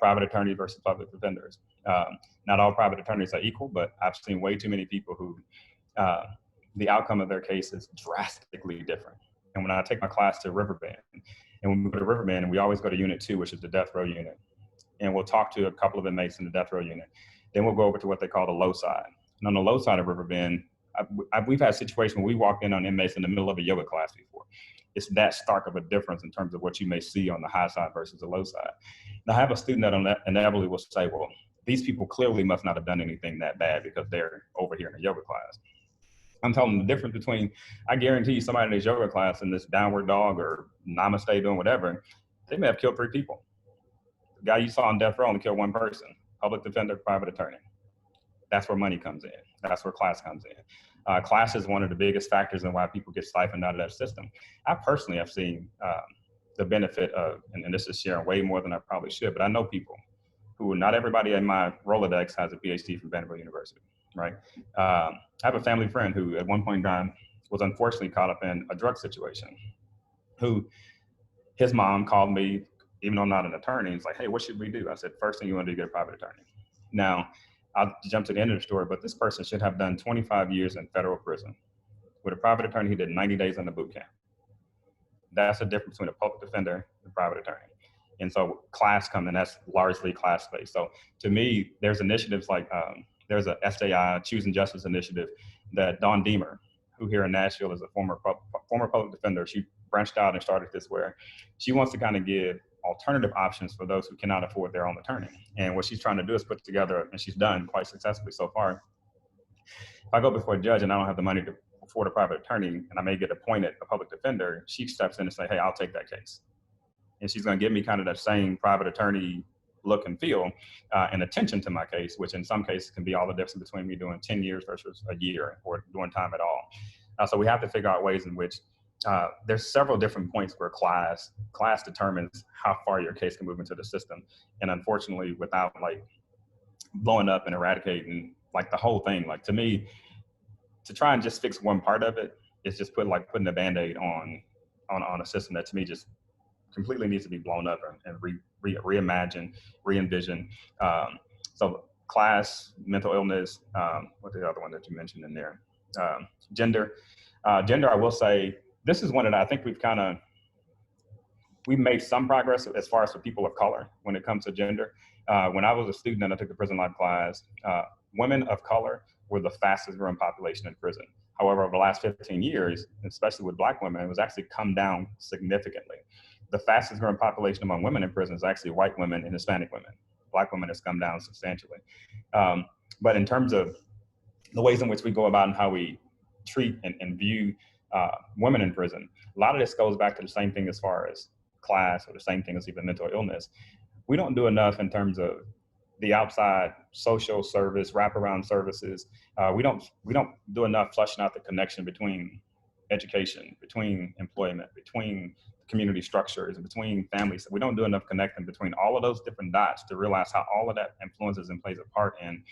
Private attorney versus public defenders. Not all private attorneys are equal, but I've seen way too many people who the outcome of their case is drastically different. And when I take my class to Riverbend, and when we go to Riverbend, and we always go to Unit 2, which is the death row unit, and we'll talk to a couple of inmates in the death row unit. Then we'll go over to what they call the low side. And on the low side of Riverbend, we've had situations where we walked in on inmates in the middle of a yoga class before. It's that stark of a difference in terms of what you may see on the high side versus the low side. Now, I have a student that inevitably will say, well, these people clearly must not have done anything that bad because they're over here in a yoga class. I'm telling them the difference between, I guarantee you, somebody in this yoga class and this downward dog or namaste doing whatever, they may have killed 3 people. The guy you saw on death row only killed 1 person, public defender, private attorney. That's where money comes in. That's where class comes in. Class is one of the biggest factors in why people get siphoned out of that system. I personally have seen the benefit of, and this is sharing way more than I probably should, but I know people who, not everybody in my Rolodex has a PhD from Vanderbilt University, right? I have a family friend who at one point in time was unfortunately caught up in a drug situation, who his mom called me, even though I'm not an attorney, it's like, hey, what should we do? I said, first thing you want to do, get a private attorney. Now, I'll jump to the end of the story, but this person should have done 25 years in federal prison. With a private attorney, he did 90 days in the boot camp. That's the difference between a public defender and a private attorney. And so class come in, that's largely class-based. So to me, there's initiatives like there's a SJI, Choosing Justice Initiative, that Dawn Deemer, who here in Nashville is a former public defender, she branched out and started this where she wants to kind of give alternative options for those who cannot afford their own attorney. And what she's trying to do is put together, and she's done quite successfully so far. If I go before a judge and I don't have the money to afford a private attorney, and I may get appointed a public defender, she steps in and say, hey, I'll take that case. And she's going to give me kind of that same private attorney look and feel and attention to my case, which in some cases can be all the difference between me doing 10 years versus a year or doing time at all. So we have to figure out ways in which there's several different points where class determines how far your case can move into the system. And unfortunately, without like blowing up and eradicating like the whole thing, like to me, to try and just fix one part of it is just putting a Band-Aid on a system that to me just completely needs to be blown up and reimagine, re-envision. So class, mental illness, what's the other one that you mentioned in there? Gender. Gender, I will say, this is one that I think we've made some progress as far as for people of color when it comes to gender. When I was a student and I took the prison life class, women of color were the fastest growing population in prison. However, over the last 15 years, especially with Black women, it was actually come down significantly. The fastest growing population among women in prison is actually white women and Hispanic women. Black women has come down substantially. But in terms of the ways in which we go about and how we treat and view women in prison, a lot of this goes back to the same thing as far as class, or the same thing as even mental illness. We don't do enough in terms of the outside social service, wraparound services. We don't do enough fleshing out the connection between education, between employment, between community structures, and between families. We don't do enough connecting between all of those different dots to realize how all of that influences and plays a part in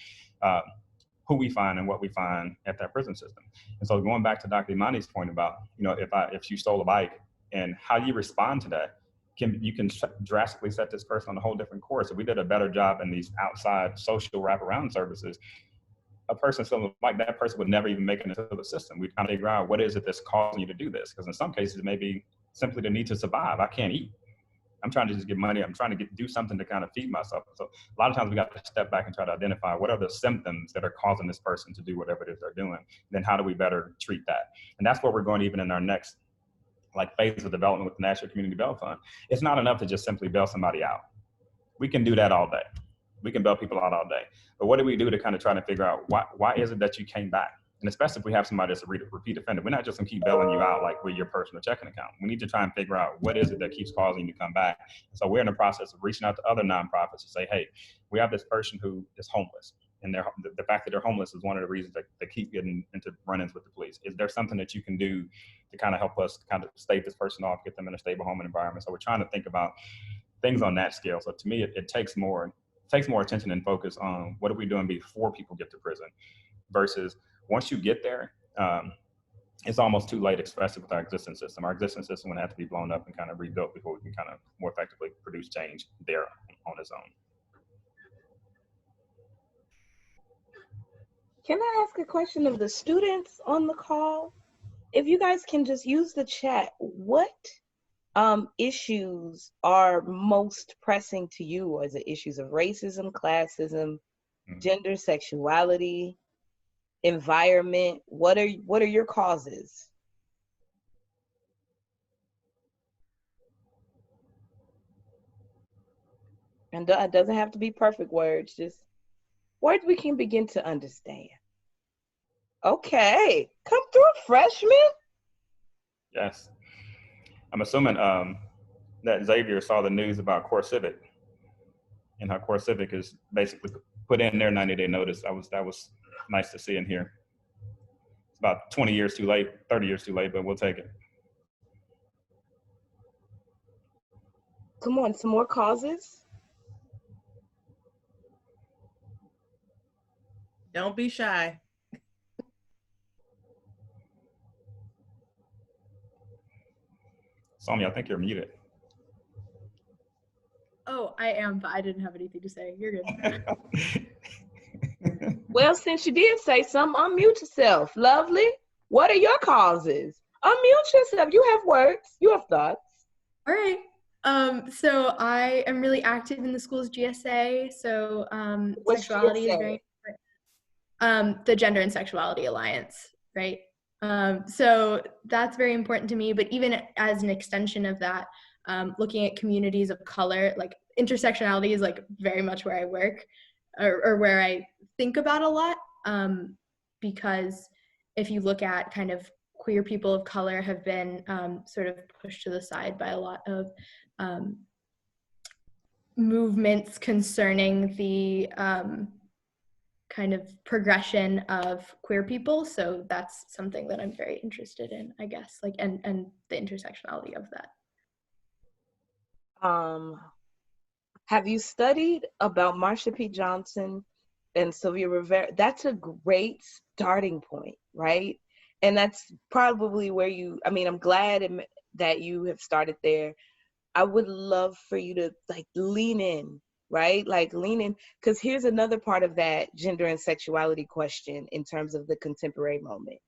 who we find and what we find at that prison system. And so going back to Dr. Imani's point about, if you stole a bike and how you respond to that, you can drastically set this person on a whole different course. If we did a better job in these outside social wraparound services, a person stealing a bike, that person would never even make it into the system. We'd kind of figure out what is it that's causing you to do this? Because in some cases, it may be simply the need to survive. I can't eat. I'm trying to just get money. I'm trying to do something to kind of feed myself. So a lot of times we got to step back and try to identify what are the symptoms that are causing this person to do whatever it is they're doing. Then how do we better treat that? And that's where we're going even in our next phase of development with the National Community Bail Fund. It's not enough to just simply bail somebody out. We can do that all day. We can bail people out all day. But what do we do to kind of try to figure out why is it that you came back? And especially if we have somebody that's a repeat offender, we're not just gonna keep bailing you out like with your personal checking account. We need to try and figure out what is it that keeps causing you to come back. So we're in the process of reaching out to other nonprofits to say, hey, we have this person who is homeless. And the fact that they're homeless is one of the reasons that they keep getting into run-ins with the police. Is there something that you can do to kind of help us kind of stave this person off, get them in a stable home environment? So we're trying to think about things on that scale. So to me, it takes more attention and focus on what are we doing before people get to prison versus once you get there, it's almost too late, especially with our existing system. Our existing system would have to be blown up and kind of rebuilt before we can kind of more effectively produce change there on its own. Can I ask a question of the students on the call? If you guys can just use the chat, what issues are most pressing to you? Is it issues of racism, classism, gender, sexuality, environment? What are your causes? And it doesn't have to be perfect words, just words we can begin to understand. Okay, come through, freshman. Yes. I'm assuming that Xavier saw the news about Core Civic and how Core Civic is basically put in their 90-day notice. That was nice to see and hear. It's about 20 years too late, 30 years too late, but we'll take it. Come on, some more causes. Don't be shy. Sonia, I think you're muted. Oh, I am, but I didn't have anything to say. You're good. Well, since you did say something, unmute yourself. Lovely. What are your causes? Unmute yourself. You have words. You have thoughts. All right. So I am really active in the school's GSA. So What's sexuality GSA? is very important. The Gender and Sexuality Alliance, right? So that's very important to me, but even as an extension of that, looking at communities of color, like intersectionality is like very much where I work or where I think about a lot, because if you look at kind of queer people of color have been sort of pushed to the side by a lot of movements concerning the kind of progression of queer people. So that's something that I'm very interested in, I guess, like, and the intersectionality of that. Have you studied about Marsha P. Johnson and Sylvia Rivera? That's a great starting point, right? And that's probably where I'm glad that you have started there. I would love for you to like lean in, right? Like lean in, because here's another part of that gender and sexuality question in terms of the contemporary moment.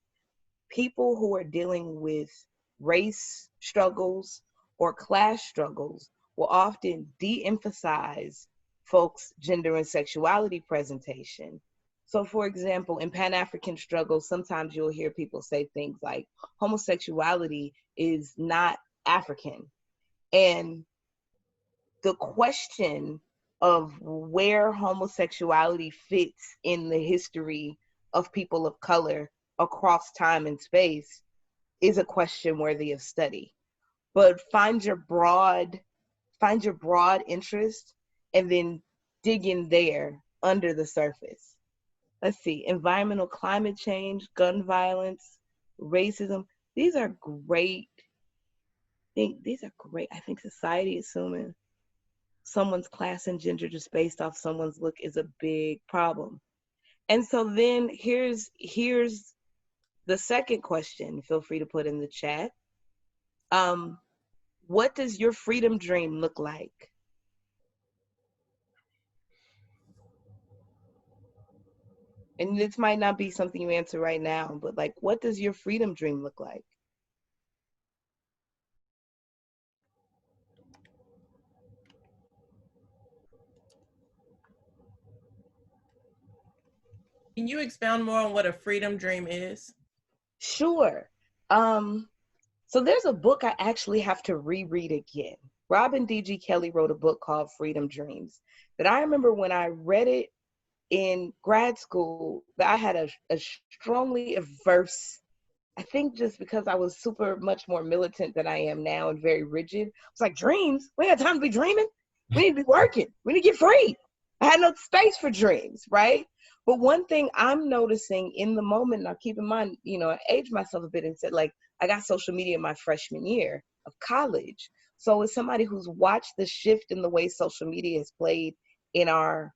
People who are dealing with race struggles or class struggles will often de-emphasize folks' gender and sexuality presentation. So for example, in Pan-African struggles, sometimes you'll hear people say things like homosexuality is not African. And the question of where homosexuality fits in the history of people of color across time and space is a question worthy of study. But find your broad interest and then dig in there under the surface. Let's see, environmental climate change, gun violence, racism. These are great. I think society assuming someone's class and gender just based off someone's look is a big problem. And so then here's the second question. Feel free to put in the chat. What does your freedom dream look like? And this might not be something you answer right now, but like, what does your freedom dream look like? Can you expound more on what a freedom dream is? Sure. So there's a book I actually have to reread again. Robin D.G. Kelley wrote a book called Freedom Dreams that I remember when I read it in grad school, that I had a strongly averse, I think just because I was super much more militant than I am now and very rigid. It's like, dreams? We ain't got time to be dreaming. We need to be working. We need to get free. I had no space for dreams, right? But one thing I'm noticing in the moment, now keep in mind, I aged myself a bit and said, like, I got social media my freshman year of college. So as somebody who's watched the shift in the way social media has played in our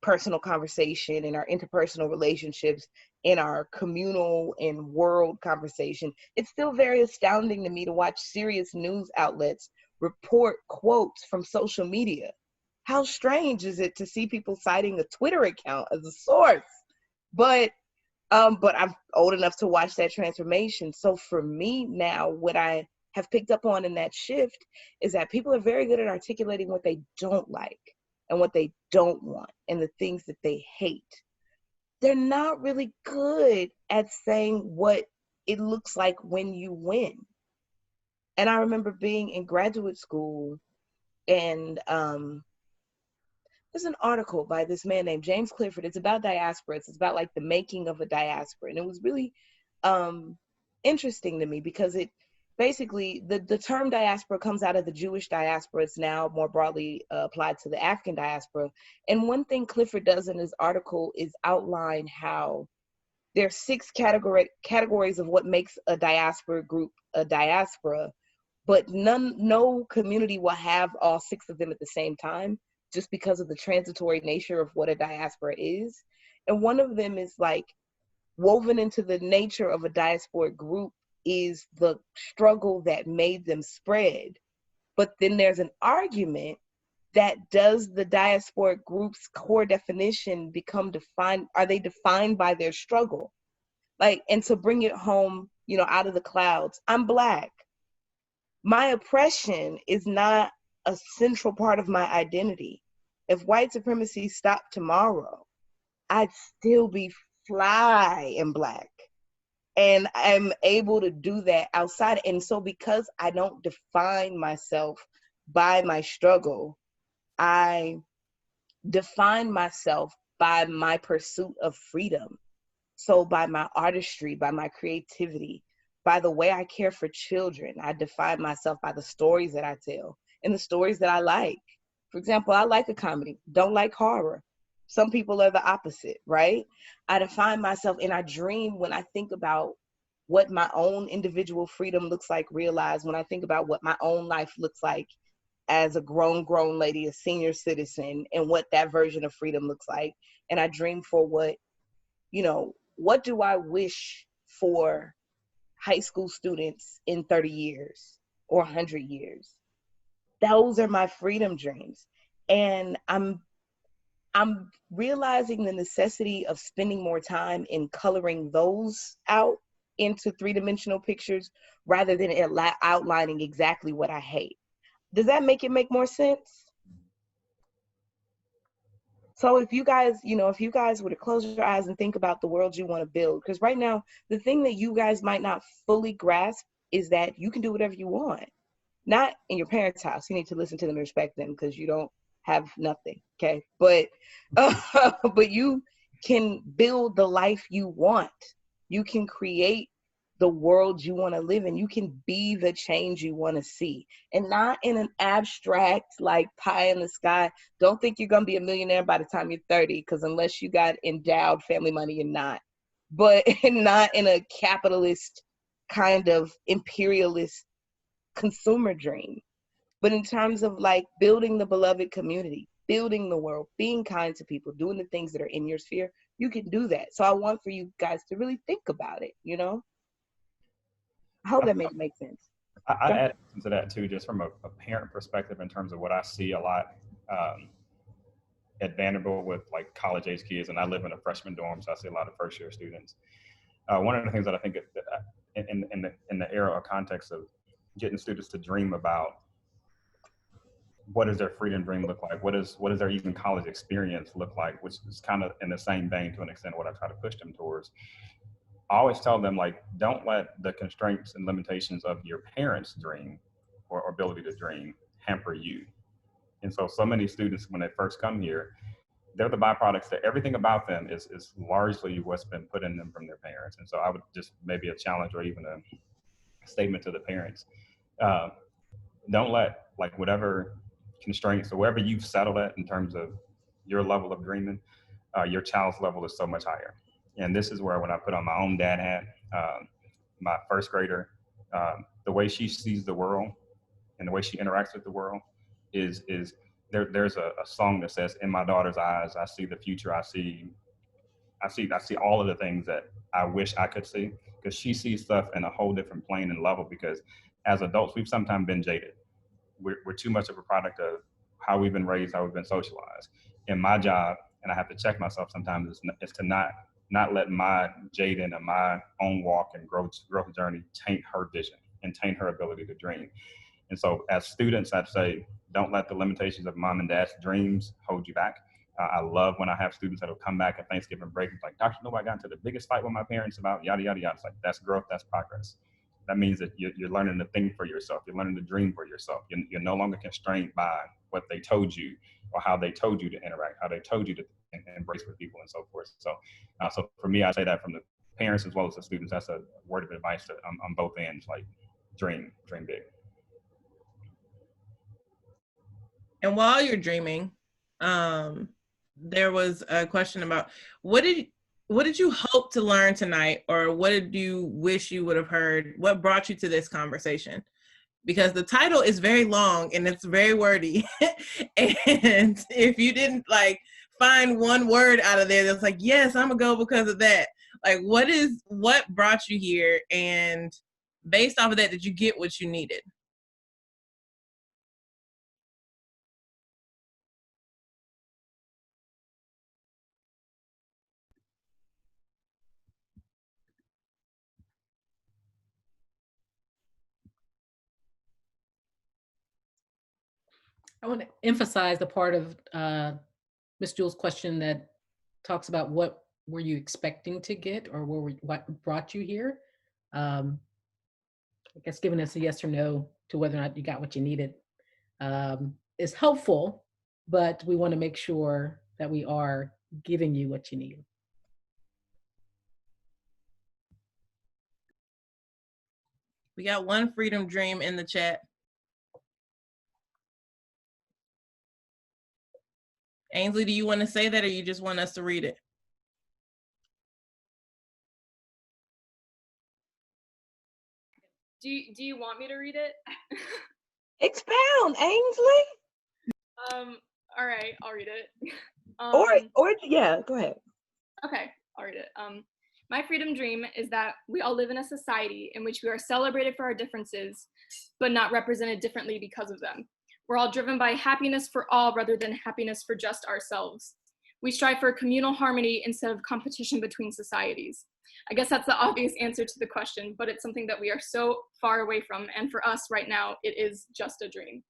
personal conversation, in our interpersonal relationships, in our communal and world conversation, it's still very astounding to me to watch serious news outlets report quotes from social media. How strange is it to see people citing a Twitter account as a source? But I'm old enough to watch that transformation. So for me now, what I have picked up on in that shift is that people are very good at articulating what they don't like and what they don't want and the things that they hate. They're not really good at saying what it looks like when you win. And I remember being in graduate school and there's an article by this man named James Clifford. It's about diaspora. It's about like the making of a diaspora. And it was really interesting to me because it basically, the term diaspora comes out of the Jewish diaspora. It's now more broadly applied to the African diaspora. And one thing Clifford does in his article is outline how there are 6 categories of what makes a diaspora group a diaspora, but no community will have all 6 of them at the same time, just because of the transitory nature of what a diaspora is. And one of them is like woven into the nature of a diasporic group is the struggle that made them spread. But then there's an argument that does the diasporic group's core definition become defined? Are they defined by their struggle? Like, and to bring it home, out of the clouds, I'm Black. My oppression is not a central part of my identity. If white supremacy stopped tomorrow, I'd still be fly in Black. And I'm able to do that outside. And so because I don't define myself by my struggle, I define myself by my pursuit of freedom. So by my artistry, by my creativity, by the way I care for children, I define myself by the stories that I tell and the stories that I like. For example, I like a comedy, don't like horror. Some people are the opposite, right? I define myself and I dream when I think about what my own individual freedom looks like realized, when I think about what my own life looks like as a grown lady, a senior citizen, and what that version of freedom looks like. And I dream for what, what do I wish for high school students in 30 years or 100 years? Those are my freedom dreams. And I'm realizing the necessity of spending more time in coloring those out into three-dimensional pictures rather than outlining exactly what I hate. Does that make more sense? So if you guys, were to close your eyes and think about the world you want to build, because right now, the thing that you guys might not fully grasp is that you can do whatever you want. Not in your parents' house. You need to listen to them and respect them because you don't have nothing, okay? But but you can build the life you want. You can create the world you want to live in. You can be the change you want to see, and not in an abstract, like pie in the sky. Don't think you're going to be a millionaire by the time you're 30, because unless you got endowed family money, you're not. But not in a capitalist kind of imperialist consumer dream, but in terms of like building the beloved community, building the world, being kind to people, doing the things that are in your sphere, you can do that. So I want for you guys to really think about it, I hope that makes sense. I'd add to that too, just from a parent perspective in terms of what I see a lot at Vanderbilt with like college age kids, and I live in a freshman dorm, so I see a lot of first year students. One of the things that I think in the era or context of getting students to dream about what does their freedom dream look like, what does their even college experience look like, which is kind of in the same vein to an extent what I try to push them towards. I always tell them, like, don't let the constraints and limitations of your parents' dream or ability to dream hamper you. And so many students, when they first come here, they're the byproducts that everything about them is largely what's been put in them from their parents. And so I would just maybe a challenge or even a statement to the parents. Don't let like whatever constraints or wherever you've settled at in terms of your level of dreaming, your child's level is so much higher. And this is where when I put on my own dad hat, my first grader, the way she sees the world and the way she interacts with the world is there's a song that says, in my daughter's eyes, I see the future. I see all of the things that I wish I could see, because she sees stuff in a whole different plane and level, because as adults, we've sometimes been jaded. We're too much of a product of how we've been raised, how we've been socialized. And my job, and I have to check myself sometimes, is to not let my jading and my own walk and growth journey taint her vision and taint her ability to dream. And so as students, I'd say, don't let the limitations of mom and dad's dreams hold you back. I love when I have students that will come back at Thanksgiving break and like, Dr. Noble, I got into the biggest fight with my parents about yada, yada, yada. It's like, that's growth, that's progress. That means that you're learning to think for yourself. You're learning to dream for yourself. You're no longer constrained by what they told you or how they told you to interact, how they told you to embrace with people and so forth. So for me, I say that from the parents as well as the students. That's a word of advice on both ends, like dream big. And while you're dreaming, there was a question about what did you hope to learn tonight, or what did you wish you would have heard? What brought you to this conversation? Because the title is very long and it's very wordy. And if you didn't like find one word out of there that's like, yes, I'm gonna go because of that. Like, what brought you here? And based off of that, did you get what you needed? I want to emphasize the part of Ms. Jewell's question that talks about what were you expecting to get, or what brought you here? I guess giving us a yes or no to whether or not you got what you needed is helpful, but we want to make sure that we are giving you what you need. We got one freedom dream in the chat. Ainsley, do you want to say that, or you just want us to read it? Do you want me to read it? Expound, Ainsley. All right, I'll read it. Or yeah, go ahead. Okay, I'll read it. My freedom dream is that we all live in a society in which we are celebrated for our differences, but not represented differently because of them. We're all driven by happiness for all rather than happiness for just ourselves. We strive for communal harmony instead of competition between societies. I guess that's the obvious answer to the question, but it's something that we are so far away from. And for us right now, it is just a dream.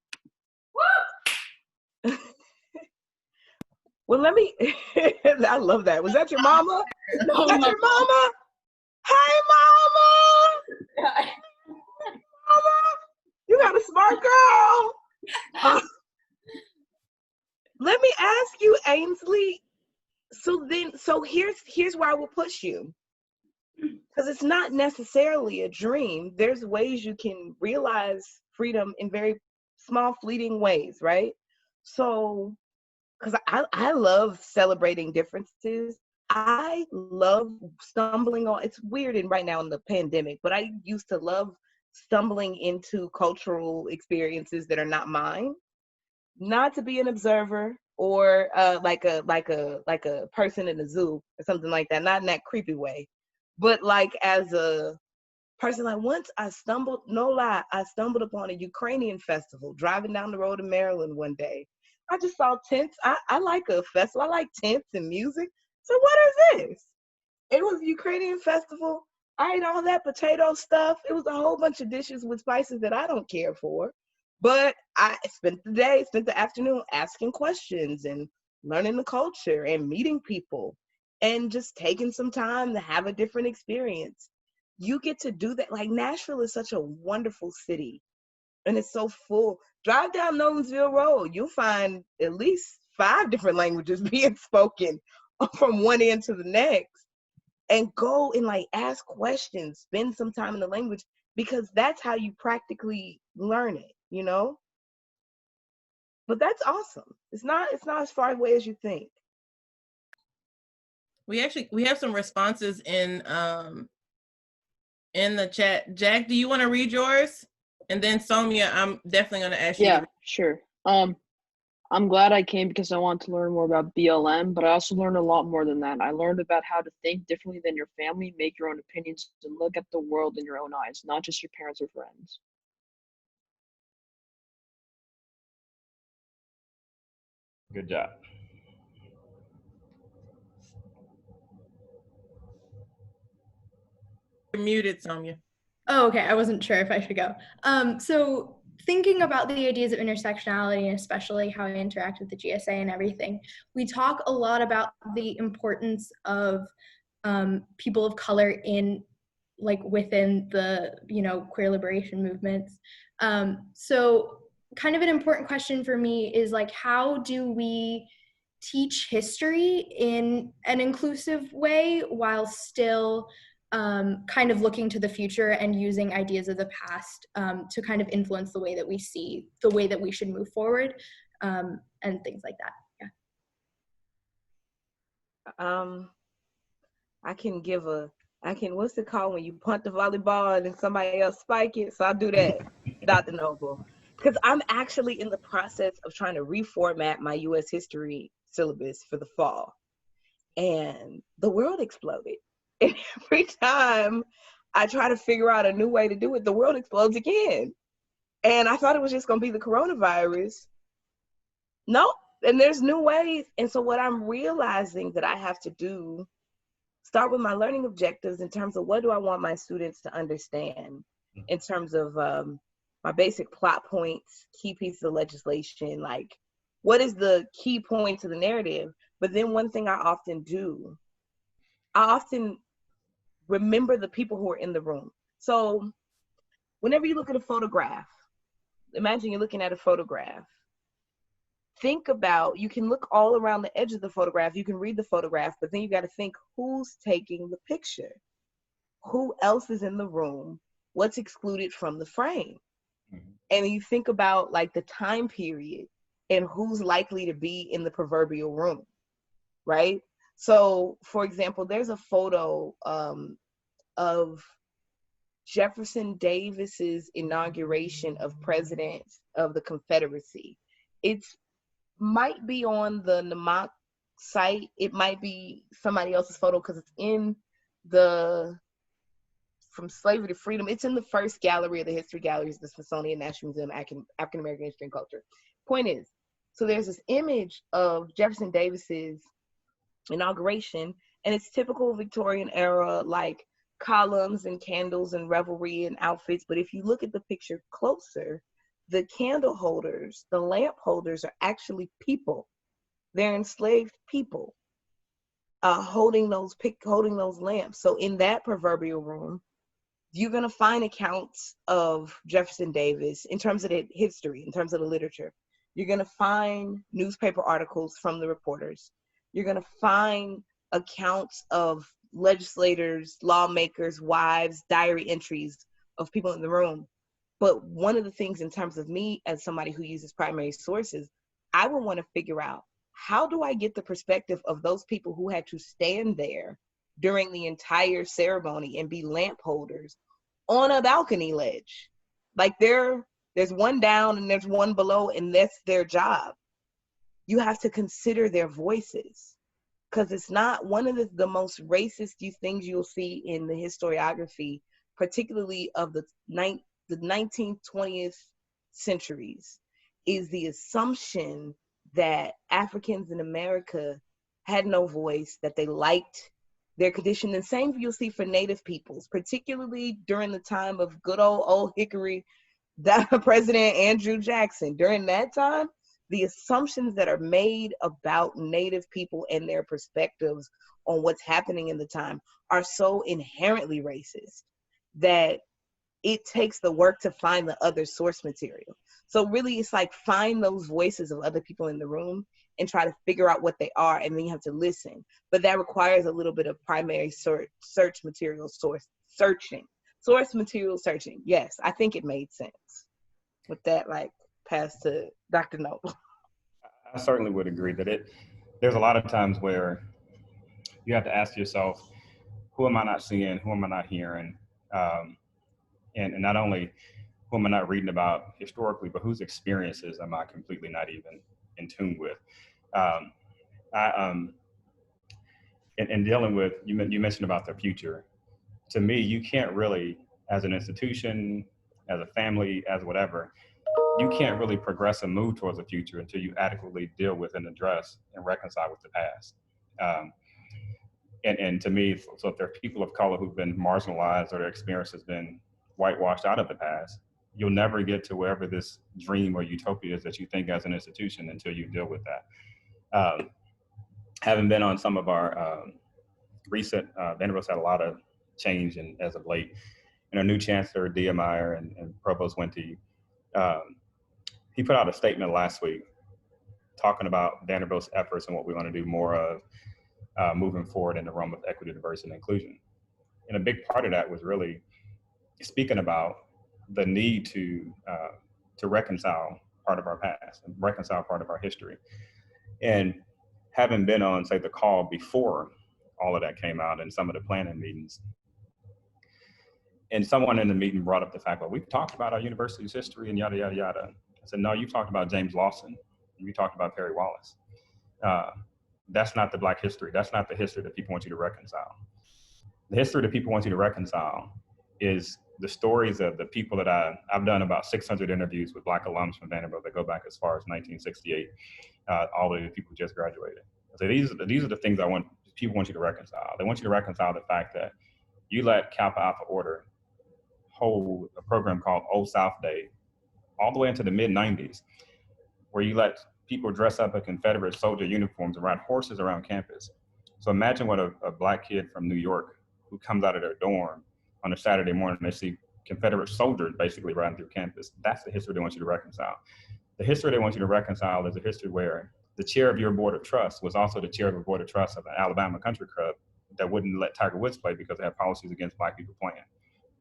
Woo! Well, let me, I love that. Was that your mama? Was that your mama? Hey, mama! Mama! You got a smart girl! Let me ask you, Ainsley, so here's where I will push you. Because it's not necessarily a dream. There's ways you can realize freedom in very small, fleeting ways, right? So, because I love celebrating differences. I love stumbling on, it's weird right now in the pandemic, but I used to love stumbling into cultural experiences that are not mine, not to be an observer or like a person in a zoo or something like that, not in that creepy way, but like as a person. Like once I stumbled upon a Ukrainian festival driving down the road in Maryland one day. I just saw tents. I like a festival. I like tents and music. So what is this? It was a Ukrainian festival. I ate all that potato stuff. It was a whole bunch of dishes with spices that I don't care for. But I spent the afternoon asking questions and learning the culture and meeting people and just taking some time to have a different experience. You get to do that. Like Nashville is such a wonderful city and it's so full. Drive down Nolensville Road, you'll find at least 5 different languages being spoken from one end to the next. And go and like ask questions, spend some time in the language, because that's how you practically learn it, you know? But that's awesome. It's not as far away as you think. We have some responses in the chat. Jack, do you want to read yours? And then Sonia, I'm definitely going to ask you. Yeah, sure. I'm glad I came because I want to learn more about BLM, but I also learned a lot more than that. I learned about how to think differently than your family, make your own opinions, and look at the world in your own eyes, not just your parents or friends. Good job. You're muted, Sonia. Oh, okay. I wasn't sure if I should go. So thinking about the ideas of intersectionality, and especially how I interact with the GSA and everything, we talk a lot about the importance of people of color in within the queer liberation movements. So kind of an important question for me is how do we teach history in an inclusive way while still kind of looking to the future and using ideas of the past to kind of influence the way that we see the way that we should move forward and things like that. Yeah. What's it called when you punt the volleyball and then somebody else spike it? So I'll do that, Dr. Noble. Because I'm actually in the process of trying to reformat my US history syllabus for the fall. And the world exploded. And every time I try to figure out a new way to do it, the world explodes again. And I thought it was just going to be the coronavirus. Nope. And there's new ways. And so what I'm realizing that I have to do, start with my learning objectives in terms of what do I want my students to understand in terms of my basic plot points, key pieces of legislation, like what is the key points of the narrative. But then one thing I often do I often remember the people who are in the room. So whenever you look at a photograph, imagine you're looking at a photograph. Think about, you can look all around the edge of the photograph, you can read the photograph, but then you got to think who's taking the picture, who else is in the room, what's excluded from the frame. And you think about like the time period and who's likely to be in the proverbial room, right? So for example, there's a photo of Jefferson Davis's inauguration of president of the Confederacy. It's might be on the Namak site. It might be somebody else's photo because it's in the From Slavery to Freedom. It's in the first gallery of the history galleries of the Smithsonian National Museum, African American History and Culture. Point is, so there's this image of Jefferson Davis's inauguration, and it's typical Victorian era, like columns and candles and revelry and outfits. But if you look at the picture closer, the candle holders, the lamp holders are actually people. They're enslaved people holding those lamps. So in that proverbial room, you're going to find accounts of Jefferson Davis in terms of the history, in terms of the literature. You're going to find newspaper articles from the reporters. You're going to find accounts of legislators, lawmakers, wives, diary entries of people in the room. But one of the things in terms of me as somebody who uses primary sources, I would want to figure out, how do I get the perspective of those people who had to stand there during the entire ceremony and be lamp holders on a balcony ledge? Like there's one down and there's one below, and that's their job. You have to consider their voices, because it's not one of the most racist things you'll see in the historiography, particularly of the 19th, 20th centuries, is the assumption that Africans in America had no voice, that they liked their condition. And same you'll see for Native peoples, particularly during the time of good old Hickory, President Andrew Jackson. During that time, the assumptions that are made about Native people and their perspectives on what's happening in the time are so inherently racist that it takes the work to find the other source material. So really, it's like find those voices of other people in the room and try to figure out what they are, and then you have to listen. But that requires a little bit of primary source material searching. Yes, I think it made sense. With that, like, pass to Dr. Noble. I certainly would agree that there's a lot of times where you have to ask yourself, who am I not seeing? Who am I not hearing? And not only who am I not reading about historically, but whose experiences am I completely not even in tune with? In dealing with, you mentioned about the future. To me, you can't really, as an institution, as a family, as whatever, you can't really progress and move towards the future until you adequately deal with and address and reconcile with the past. And to me, so if there are people of color who've been marginalized or their experience has been whitewashed out of the past, you'll never get to wherever this dream or utopia is that you think as an institution until you deal with that. Having been on some of our recent Venables had a lot of change as of late. And our new chancellor, Dia Meyer, and Provost Wente, he put out a statement last week talking about Vanderbilt's efforts and what we want to do more of moving forward in the realm of equity, diversity, and inclusion. And a big part of that was really speaking about the need to reconcile part of our past and reconcile part of our history. And having been on, say, the call before all of that came out and some of the planning meetings, and someone in the meeting brought up the fact, well, we've talked about our university's history and yada, yada, yada. I said, no, you talked about James Lawson. You talked about Perry Wallace. That's not the Black history. That's not the history that people want you to reconcile. The history that people want you to reconcile is the stories of the people that I've done about 600 interviews with Black alums from Vanderbilt that go back as far as 1968, all the people who just graduated. So these are the things people want you to reconcile. They want you to reconcile the fact that you let Kappa Alpha Order hold a program called Old South Day all the way into the mid-90s, where you let people dress up in Confederate soldier uniforms and ride horses around campus So imagine what a Black kid from New York who comes out of their dorm on a Saturday morning, they see Confederate soldiers basically riding through campus. That's the history they want you to reconcile. The history they want you to reconcile is a history where the chair of your board of trust was also the chair of the board of trust of an Alabama country club that wouldn't let Tiger Woods play because they had policies against Black people playing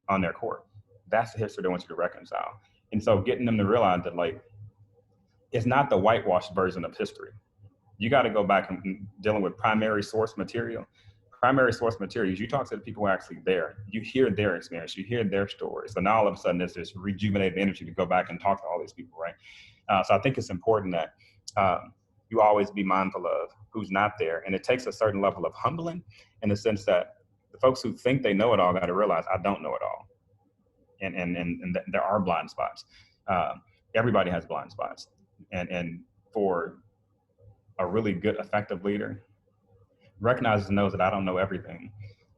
on their court. That's the history they want you to reconcile. And so getting them to realize that, like, it's not the whitewashed version of history. You got to go back and dealing with primary source material. Primary source materials, you talk to the people who are actually there. You hear their experience, you hear their stories. So now all of a sudden there's this rejuvenated energy to go back and talk to all these people, right? So I think it's important that you always be mindful of who's not there. And it takes a certain level of humbling in the sense that the folks who think they know it all got to realize, I don't know it all. And there are blind spots. Everybody has blind spots. And for a really good, effective leader, recognizes and knows that I don't know everything,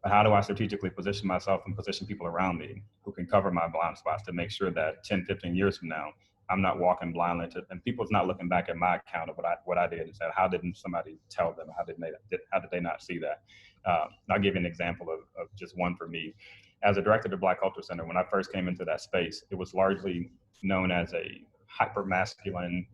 but how do I strategically position myself and position people around me who can cover my blind spots to make sure that 10, 15 years from now, I'm not walking blindly and people's not looking back at my account of what I did and say, how didn't somebody tell them? How did they not see that? I'll give you an example of just one for me. As a director of the Black Culture Center, when I first came into that space, it was largely known as a hyper-masculine,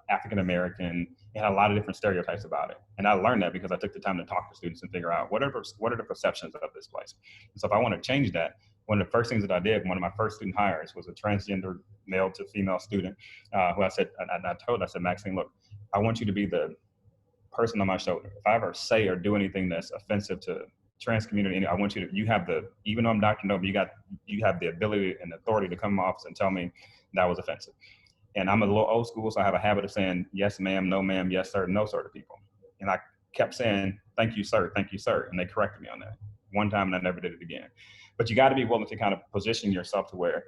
African-American. It had a lot of different stereotypes about it. And I learned that because I took the time to talk to students and figure out what are the perceptions of this place. And so if I want to change that, one of the first things that I did, one of my first student hires was a transgender male to female student who I said, Maxine, look, I want you to be the person on my shoulder. If I ever say or do anything that's offensive to trans community, I want you to, even though I'm Dr. Noble, you have the ability and authority to come in my office and tell me that was offensive. And I'm a little old school, so I have a habit of saying, yes, ma'am, no, ma'am, yes, sir, no, sir to people. And I kept saying, thank you, sir, and they corrected me on that one time and I never did it again. But you got to be willing to kind of position yourself to where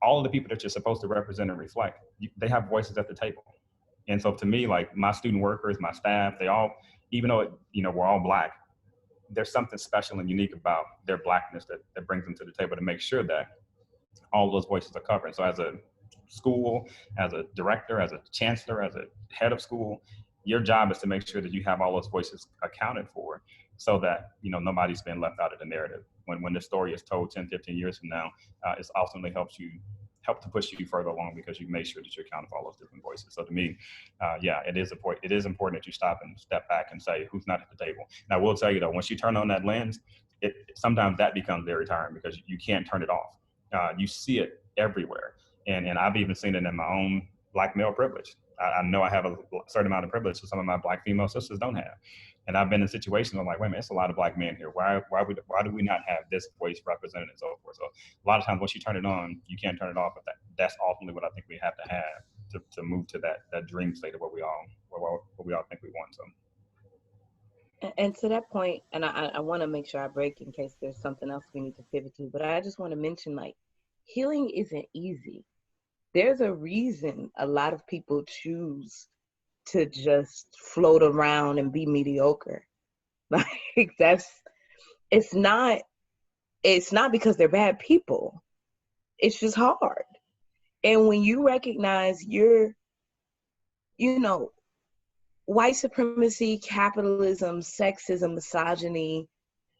all of the people that you're supposed to represent and reflect, they have voices at the table. And so to me, like my student workers, my staff, they all, even though, we're all Black, there's something special and unique about their Blackness that brings them to the table to make sure that all of those voices are covered. So as a school, as a director, as a chancellor, as a head of school, your job is to make sure that you have all those voices accounted for so that, nobody's been left out of the narrative. When the story is told 10, 15 years from now, it ultimately help to push you further along because you made sure that you account for all those different voices. So to me, it is important that you stop and step back and say, who's not at the table? And I will tell you though, once you turn on that lens, sometimes that becomes very tiring because you can't turn it off. You see it everywhere. And I've even seen it in my own Black male privilege. I know I have a certain amount of privilege that some of my Black female sisters don't have. And I've been in situations where I'm like, wait a minute, it's a lot of Black men here. Why do we not have this voice represented and so forth? So a lot of times once you turn it on, you can't turn it off. But that's ultimately what I think we have to have to move to that dream state of what we all think we want. So. And to that point, and I want to make sure I break in case there's something else we need to pivot to, but I just want to mention, like, healing isn't easy. There's a reason a lot of people choose to just float around and be mediocre. Like it's not because they're bad people. It's just hard. And when you recognize white supremacy, capitalism, sexism, misogyny,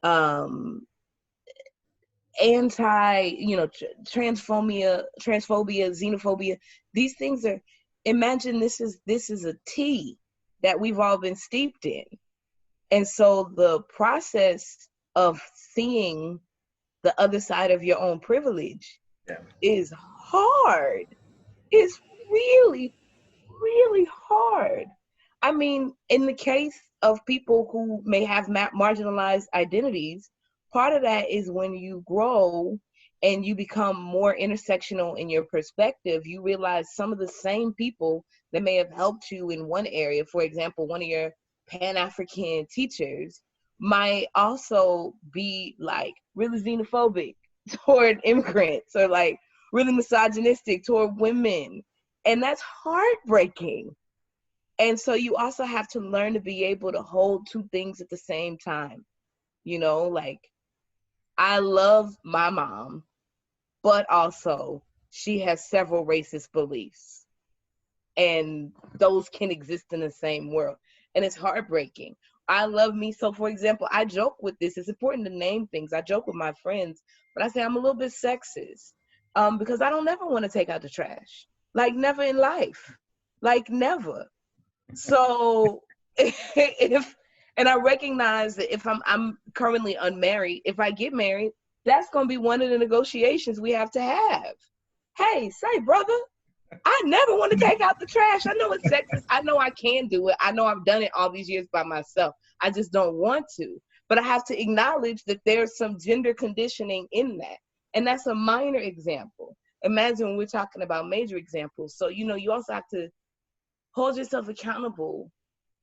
transphobia, xenophobia, these things are, imagine this is a tea that we've all been steeped in. And so the process of seeing the other side of your own privilege is hard. It's really, really hard. I mean, in the case of people who may have marginalized identities, part of that is when you grow and you become more intersectional in your perspective, you realize some of the same people that may have helped you in one area, for example, one of your Pan-African teachers might also be like really xenophobic toward immigrants or like really misogynistic toward women. And that's heartbreaking. And so you also have to learn to be able to hold two things at the same time. Like, I love my mom, but also she has several racist beliefs. And those can exist in the same world. And it's heartbreaking. I love me. So for example, I joke with this. It's important to name things. I joke with my friends, but I say I'm a little bit sexist because I don't never want to take out the trash. Like never in life. Like never. So and I recognize that if I'm currently unmarried, if I get married, that's going to be one of the negotiations we have to have. Hey, say, brother, I never want to take out the trash. I know it's sexist. I know I can do it. I know I've done it all these years by myself. I just don't want to. But I have to acknowledge that there's some gender conditioning in that. And that's a minor example. Imagine when we're talking about major examples. So, you know, you also have to hold yourself accountable,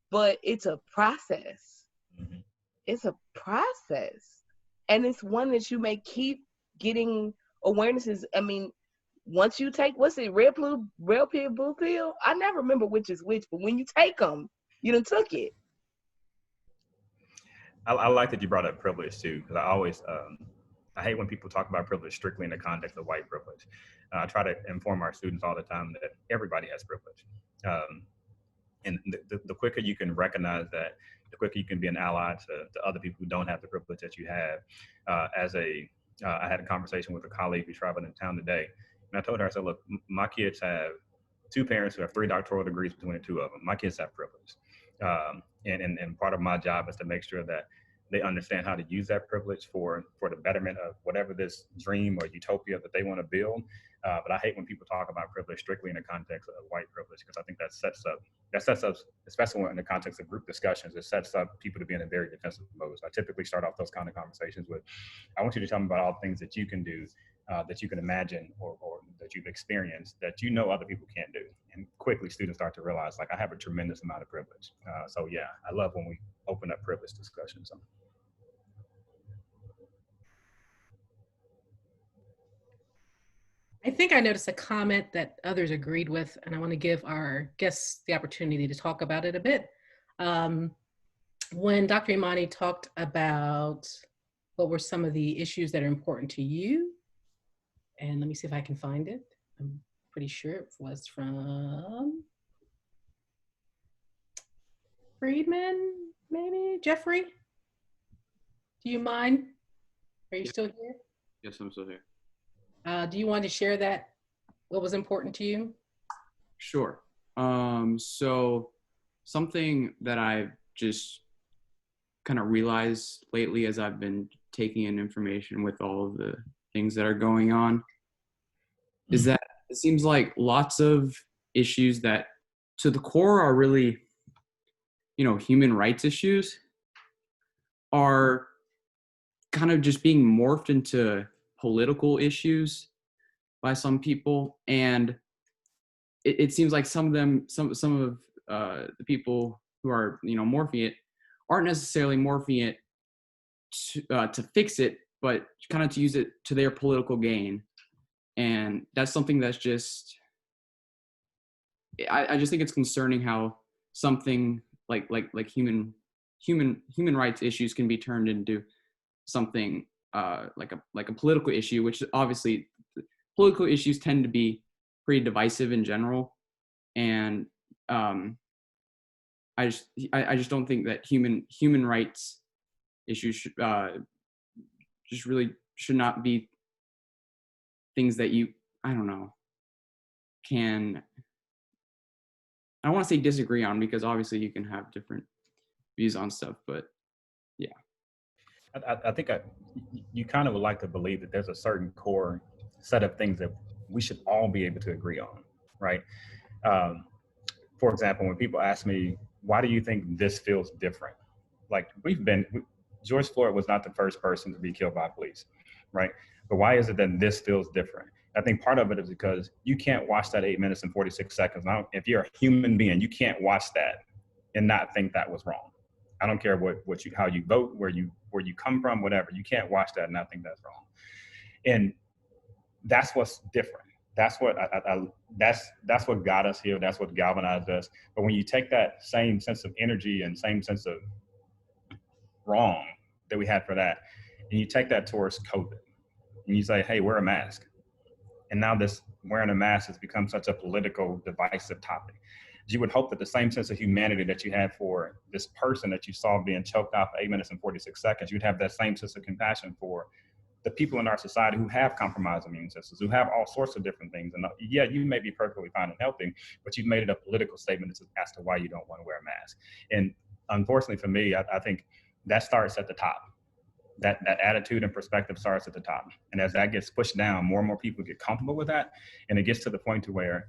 but it's a process. It's a process. And it's one that you may keep getting awarenesses. I mean, once you take, what's it, red pill, blue pill? I never remember which is which, but when you take them, you done took it. I like that you brought up privilege too, because I always, I hate when people talk about privilege strictly in the context of white privilege. I try to inform our students all the time that everybody has privilege. And the quicker you can recognize that, the quicker you can be an ally to other people who don't have the privilege that you have. I had a conversation with a colleague who traveled in town today, and I told her, I said, look, my kids have 2 parents who have 3 doctoral degrees between the 2 of them. My kids have privilege. And part of my job is to make sure that they understand how to use that privilege for the betterment of whatever this dream or utopia that they want to build. But I hate when people talk about privilege strictly in the context of white privilege, because I think that sets up, especially in the context of group discussions, it sets up people to be in a very defensive mode. So I typically start off those kind of conversations with, I want you to tell me about all the things that you can do, that you can imagine or that you've experienced that you know other people can't do. And quickly students start to realize, like, I have a tremendous amount of privilege. So yeah, I love when we open up privilege discussions. I think I noticed a comment that others agreed with, and I want to give our guests the opportunity to talk about it a bit. When Dr. Imani talked about what were some of the issues that are important to you, and let me see if I can find it. I'm pretty sure it was from Friedman, maybe? Jeffrey? Do you mind? Are you still here? Yes, I'm still here. Do you want to share that, what was important to you? Sure. So something that I've just kind of realized lately as I've been taking in information with all of the things that are going on is that it seems like lots of issues that to the core are really, you know, human rights issues are kind of just being morphed into political issues by some people. And it seems like some of the people who are, you know, morphing it aren't necessarily morphing it to fix it, but kind of to use it to their political gain. And that's something that's just, I just think it's concerning how something like human rights issues can be turned into something like a political issue, which obviously political issues tend to be pretty divisive in general. And I just don't think that human rights issues just really should not be things that you, I don't know, can, I don't want to say disagree on, because obviously you can have different views on stuff, but yeah. I think you kind of would like to believe that there's a certain core set of things that we should all be able to agree on, right? For example, when people ask me, why do you think this feels different? Like George Floyd was not the first person to be killed by police, right? But why is it that this feels different? I think part of it is because you can't watch that 8 minutes and 46 seconds. Now, if you're a human being, you can't watch that and not think that was wrong. I don't care how you vote, where you come from, whatever. You can't watch that and not think that's wrong. And that's what's different. That's what that's what got us here. That's what galvanized us. But when you take that same sense of energy and same sense of wrong that we had for that, and you take that towards COVID, and you say, hey, wear a mask. And now this wearing a mask has become such a political, divisive topic. you would hope that the same sense of humanity that you had for this person that you saw being choked out for 8 minutes and 46 seconds, you'd have that same sense of compassion for the people in our society who have compromised immune systems, who have all sorts of different things. And yeah, you may be perfectly fine and healthy, but you've made it a political statement as to why you don't want to wear a mask. And unfortunately for me, I think that starts at the top. That attitude and perspective starts at the top. And as that gets pushed down, more and more people get comfortable with that. And it gets to the point to where,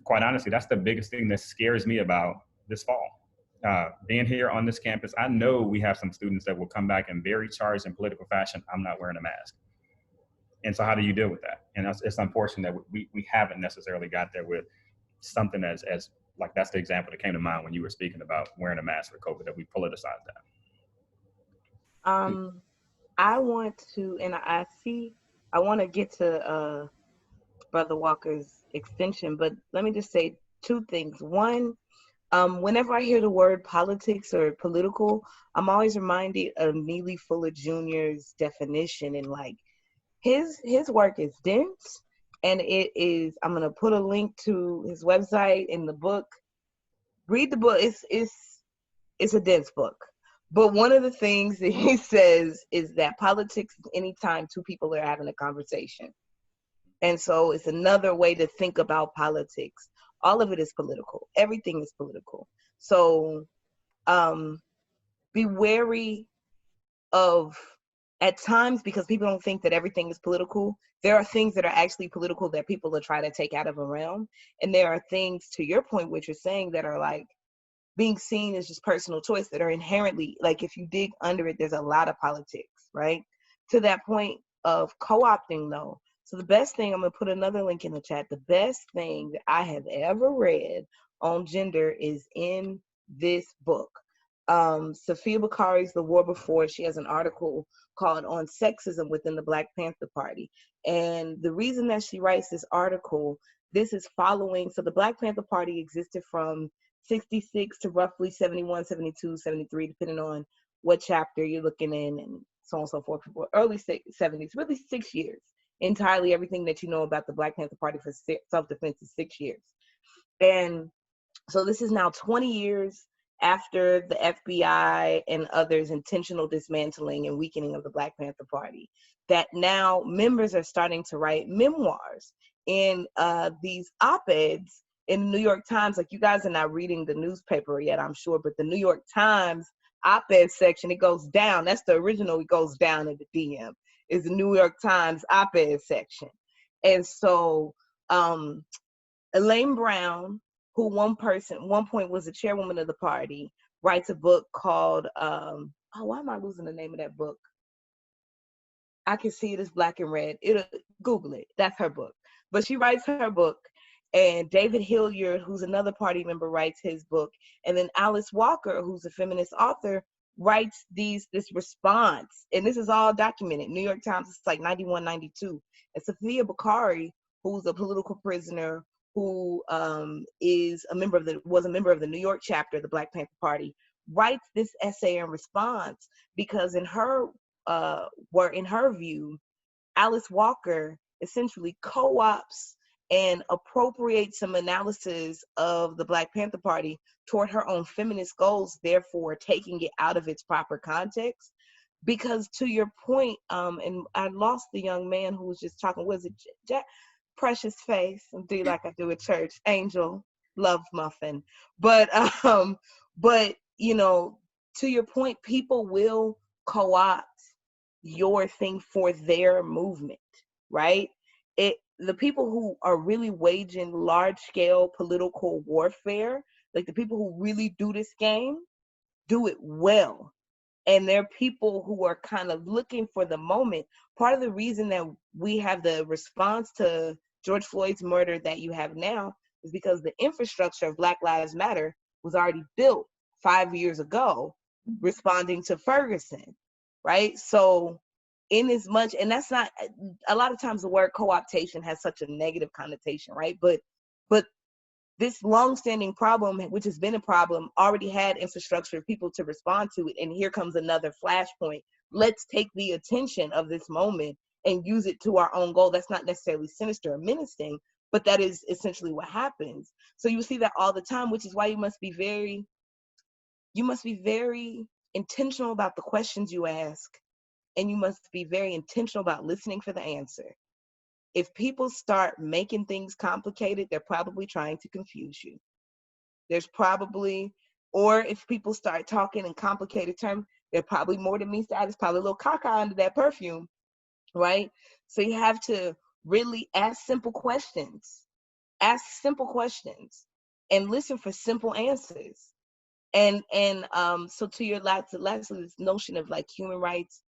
quite honestly, that's the biggest thing that scares me about this fall. Being here on this campus, I know we have some students that will come back in very charged in political fashion. I'm not wearing a mask. And so how do you deal with that? And it's unfortunate that we haven't necessarily got there with something as like, that's the example that came to mind when you were speaking about wearing a mask for COVID, that we politicized that. I want to, and I want to get to Brother Walker's extension, but let me just say two things. One, whenever I hear the word politics or political, I'm always reminded of Neely Fuller Jr.'s definition, and like his work is dense, and it is. I'm gonna put a link to his website in the book. Read the book. It's a dense book. But one of the things that he says is that politics is anytime two people are having a conversation. And so it's another way to think about politics. All of it is political. Everything is political. So be wary of, at times, because people don't think that everything is political, there are things that are actually political that people are trying to take out of a realm. And there are things, to your point, what you're saying, that are like, being seen as just personal choice, that are inherently, like, if you dig under it, there's a lot of politics, right? To that point of co-opting, though. So the best thing, I'm gonna put another link in the chat, the best thing that I have ever read on gender is in this book. Sophia Bakari's The War Before, she has an article called On Sexism Within the Black Panther Party. And the reason that she writes this article, this is following, so the Black Panther Party existed from 66 to roughly 71, 72, 73, depending on what chapter you're looking in, and so on and so forth. Early 70s, really 6 years. Entirely everything that you know about the Black Panther Party for self-defense is 6 years. And so this is now 20 years after the FBI and others' intentional dismantling and weakening of the Black Panther Party, that now members are starting to write memoirs in these op-eds in the New York Times. Like, you guys are not reading the newspaper yet, I'm sure, but the New York Times op-ed section, it goes down. That's the original, it goes down in the DM, is the New York Times op-ed section. And so Elaine Brown, who one point was the chairwoman of the party, writes a book called, why am I losing the name of that book? I can see it as black and red. Google it, that's her book. But she writes her book, and David Hilliard, who's another party member, writes his book. And then Alice Walker, who's a feminist author, writes this response. And this is all documented. New York Times, it's like 91, 92. And Sophia Bakari, who's a political prisoner, who was a member of the New York chapter of the Black Panther Party, writes this essay in response, because in her view, Alice Walker essentially co-opts and appropriates some analysis of the Black Panther Party toward her own feminist goals, therefore taking it out of its proper context. Because to your point, and I lost the young man who was just talking, was it Jack? Precious face, and do like I do at church, Angel, love muffin. But you know, to your point, people will co-opt your thing for their movement, right? The people who are really waging large-scale political warfare, like the people who really do this game, do it well. And there are people who are kind of looking for the moment. Part of the reason that we have the response to George Floyd's murder that you have now is because the infrastructure of Black Lives Matter was already built 5 years ago, responding to Ferguson, right? So in as much, and that's not, a lot of times the word co-optation has such a negative connotation, right? But this longstanding problem, which has been a problem, already had infrastructure of people to respond to it. And here comes another flashpoint. Let's take the attention of this moment and use it to our own goal. That's not necessarily sinister or menacing, but that is essentially what happens. So you see that all the time, which is why you must be very intentional about the questions you ask, and you must be very intentional about listening for the answer. If people start making things complicated, they're probably trying to confuse you. Or if people start talking in complicated terms, they're probably more than meets that. There's probably a little caca under that perfume, right? So you have to really ask simple questions. Ask simple questions and listen for simple answers. And so to your lastly, this notion of like human rights,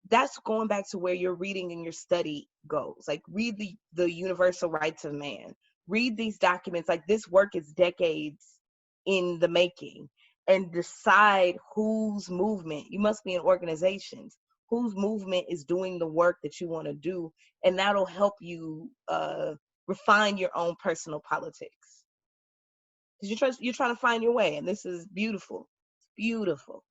that's going back to where your reading and your study goes. Like, read the Universal Rights of Man. Read these documents. Like, this work is decades in the making, and decide whose movement, you must be in organizations, whose movement is doing the work that you want to do, and that'll help you refine your own personal politics. Because you're trying to find your way, and this is beautiful. It's beautiful.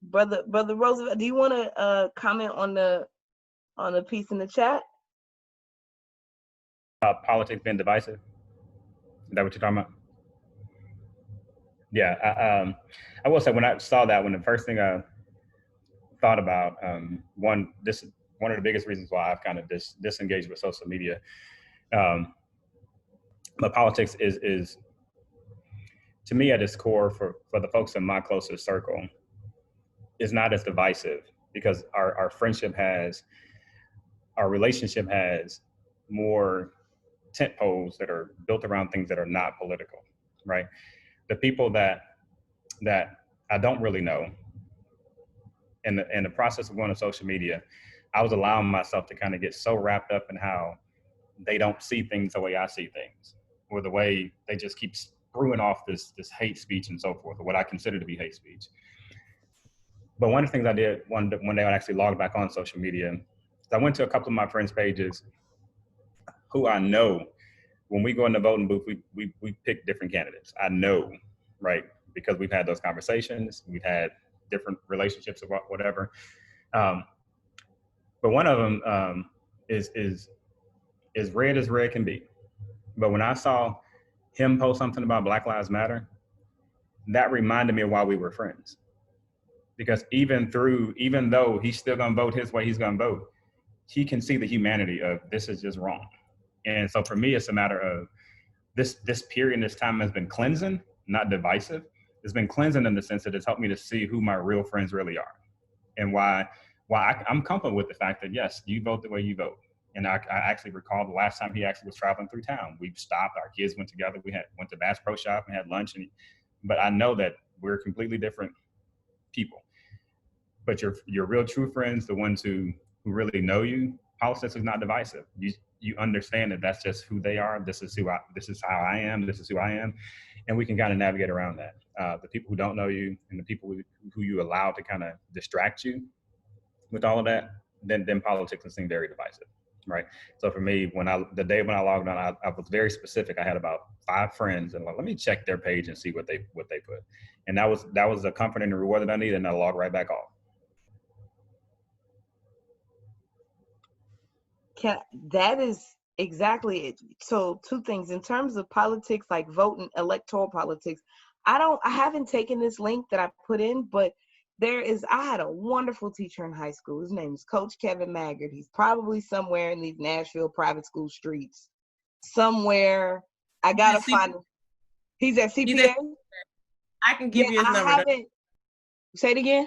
Brother Rosevelt, do you want to comment on the piece in the chat? Politics being divisive. Is that what you're talking about? Yeah, I will say when I saw that, when the first thing I thought about, one of the biggest reasons why I've kind of disengaged with social media. But politics is to me at its core, for the folks in my closest circle, is not as divisive, because our relationship has more tent poles that are built around things that are not political, right? The people that I don't really know, in the process of going to social media, I was allowing myself to kind of get so wrapped up in how they don't see things the way I see things, or the way they just keep spewing off this hate speech and so forth, or what I consider to be hate speech. But one of the things I did one day when I actually logged back on social media, is I went to a couple of my friends' pages who I know, when we go in the voting booth, we pick different candidates. I know, right? Because we've had those conversations, we've had different relationships or whatever. But one of them is red as red can be. But when I saw him post something about Black Lives Matter, that reminded me of why we were friends. Because even though he's still gonna vote his way, he's gonna vote, he can see the humanity of this is just wrong. And so for me, it's a matter of this period, this time has been cleansing, not divisive. It's been cleansing in the sense that it's helped me to see who my real friends really are, and why I'm comfortable with the fact that, yes, you vote the way you vote. And I actually recall the last time he actually was traveling through town. We stopped, our kids went together, went to Bass Pro Shop and had lunch. But I know that we're completely different people. But your real true friends, the ones who really know you, politics is not divisive. You understand that that's just who they are. This is how I am. This is who I am. And we can kind of navigate around that. The people who don't know you and the people who you allow to kind of distract you with all of that, then politics can seem very divisive, right? So for me, the day when I logged on, I was very specific. I had about 5 friends, and let me check their page and see what they put. And that was the comfort and the reward that I needed, and I logged right back off. That is exactly it. So 2 things in terms of politics, like voting, electoral politics. I haven't taken this link that I put in, but I had a wonderful teacher in high school. His name is Coach Kevin Maggard. He's probably somewhere in these Nashville private school streets. Somewhere. I gotta find him. He's at CPA? I can give you his number. Say it again.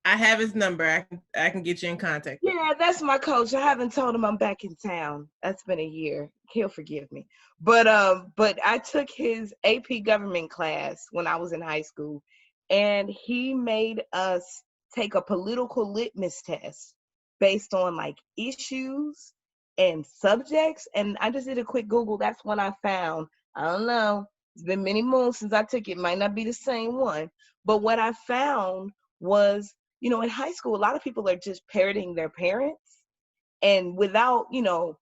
I have his number. I can get you in contact. Yeah, that's my coach. I haven't told him I'm back in town. That's been a year. He'll forgive me. But I took his AP government class when I was in high school, and he made us take a political litmus test based on like issues and subjects. And I just did a quick Google. That's when I found, I don't know, it's been many moons since I took it. Might not be the same one. But what I found was, in high school, a lot of people are just parroting their parents, and without, you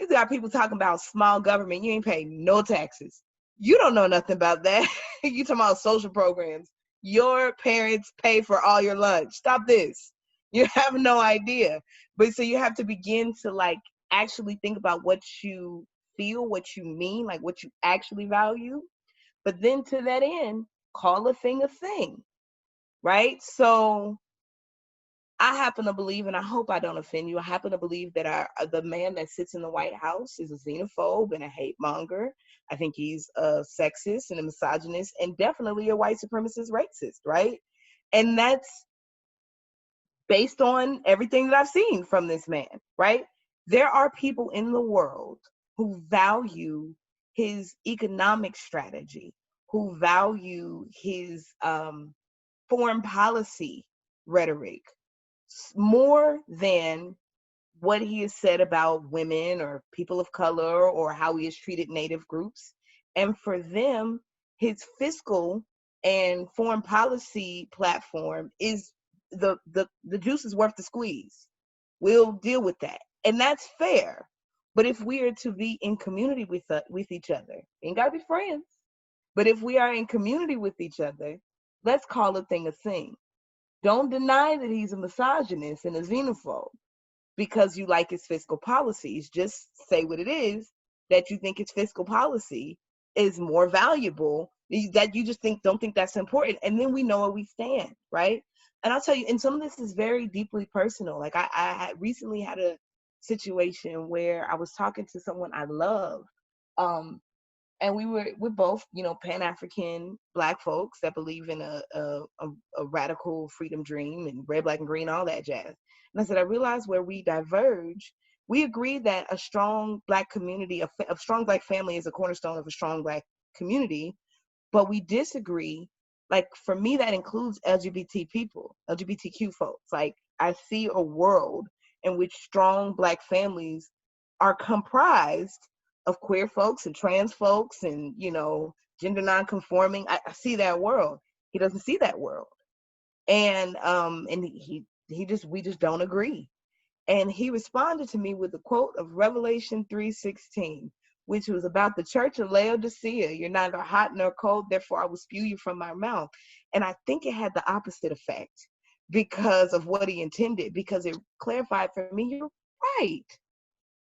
got people talking about small government. You ain't paying no taxes. You don't know nothing about that. You talking about social programs. your parents pay for all your lunch. Stop this. You have no idea. But so you have to begin to like actually think about what you feel, what you mean, like what you actually value. But then to that end, call a thing, right? So I happen to believe, and I hope I don't offend you, I happen to believe that the man that sits in the White House is a xenophobe and a hate monger. I think he's a sexist and a misogynist and definitely a white supremacist racist, right? And that's based on everything that I've seen from this man, right? There are people in the world who value his economic strategy, who value his foreign policy rhetoric more than what he has said about women or people of color or how he has treated Native groups. And for them, his fiscal and foreign policy platform is the juice is worth the squeeze. We'll deal with that. And that's fair. But if we are to be in community with each other, ain't gotta be friends. But if we are in community with each other, let's call a thing a thing. Don't deny that he's a misogynist and a xenophobe because you like his fiscal policies. Just say what it is, that you think his fiscal policy is more valuable, that you just don't think that's important. And then we know where we stand, right? And I'll tell you, and some of this is very deeply personal. Like I recently had a situation where I was talking to someone I love. And we're both, Pan-African Black folks that believe in a radical freedom dream and red, black, and green, all that jazz. And I said, I realized where we diverge. We agree that a strong Black community, a strong Black family is a cornerstone of a strong Black community, but we disagree. Like for me, that includes LGBT people, LGBTQ folks. Like I see a world in which strong Black families are comprised of queer folks and trans folks and, gender nonconforming. I see that world. He doesn't see that world. And we just don't agree. And he responded to me with a quote of Revelation 3:16, which was about the church of Laodicea. You're neither hot nor cold, therefore I will spew you from my mouth. And I think it had the opposite effect because of what he intended, because it clarified for me, you're right.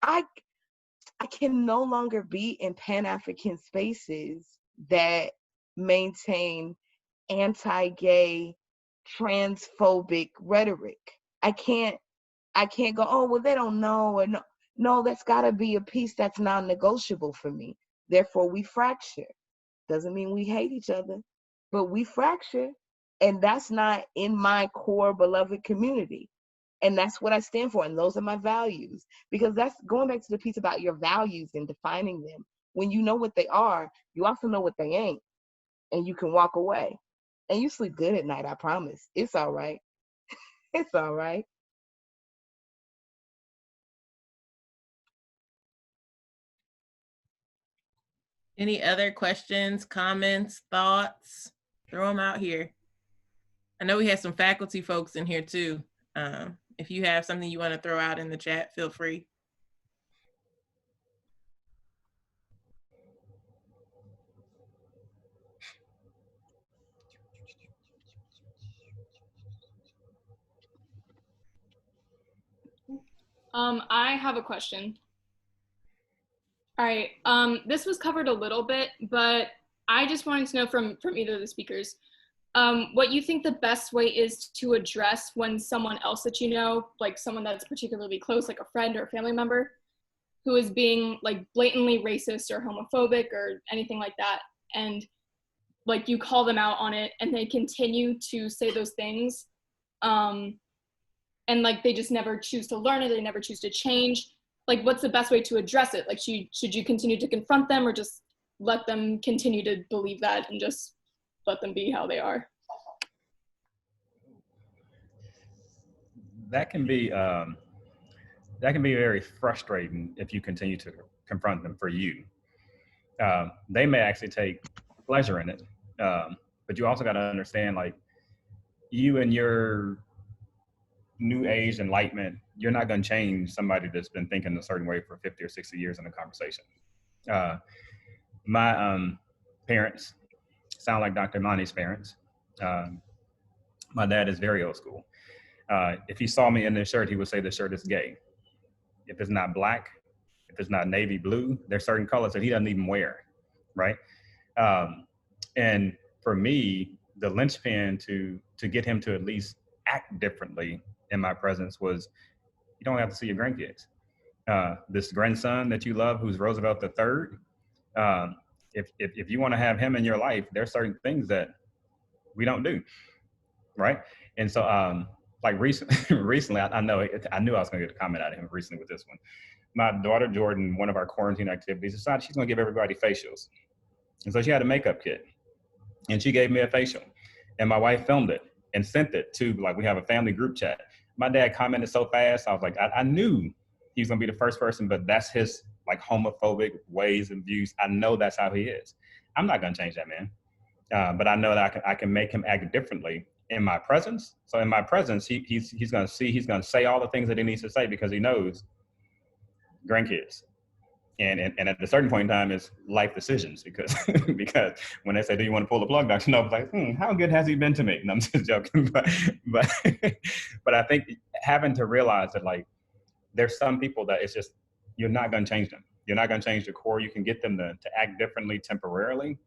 I can no longer be in Pan-African spaces that maintain anti-gay, transphobic rhetoric. I can't go, oh, well, they don't know, or no, that's gotta be a piece that's non-negotiable for me. Therefore, we fracture. Doesn't mean we hate each other, but we fracture. And that's not in my core beloved community. And that's what I stand for. And those are my values. Because that's going back to the piece about your values and defining them. When you know what they are, you also know what they ain't. And you can walk away. And you sleep good at night, I promise. It's all right. It's all right. Any other questions, comments, thoughts? Throw them out here. I know we have some faculty folks in here too. If you have something you want to throw out in the chat, feel free. I have a question. All right, this was covered a little bit, but I just wanted to know from either of the speakers, what you think the best way is to address when someone else that you know, like someone that's particularly close, like a friend or a family member, who is being like blatantly racist or homophobic or anything like that, and like you call them out on it and they continue to say those things, and like they just never choose to learn it, they never choose to change. Like what's the best way to address it? Like should you continue to confront them or just let them continue to believe that and just let them be how they are? That can be very frustrating if you continue to confront them for you. They may actually take pleasure in it, but you also got to understand, like, you and your new age enlightenment, you're not going to change somebody that's been thinking a certain way for 50 or 60 years in a conversation. My parents sound like Dr. Imani's parents. My dad is very old school. If he saw me in this shirt, he would say the shirt is gay. If it's not black, if it's not navy blue, there's certain colors that he doesn't even wear, right? And for me, the linchpin to get him to at least act differently in my presence was, you don't have to see your grandkids. This grandson that you love, who's Rosevelt III, if you want to have him in your life, there's certain things that we don't do, right? And so, like recently, I knew I was going to get a comment out of him recently with this one. My daughter Jordan, one of our quarantine activities, decided she's going to give everybody facials, and so she had a makeup kit, and she gave me a facial, and my wife filmed it and sent it to, like, we have a family group chat. My dad commented so fast, I was like, I knew he was going to be the first person, but that's his like homophobic ways and views. I know that's how he is. I'm not going to change that, man. But I know that I can make him act differently in my presence. So in my presence, he's going to say all the things that he needs to say, because he knows grandkids. And at a certain point in time, it's life decisions, because because when they say, do you want to pull the plug, Dr. Noble's like, how good has he been to me? And I'm just joking. But I think having to realize that, like, there's some people that it's just, you're not going to change them. You're not going to change the core. You can get them to act differently temporarily,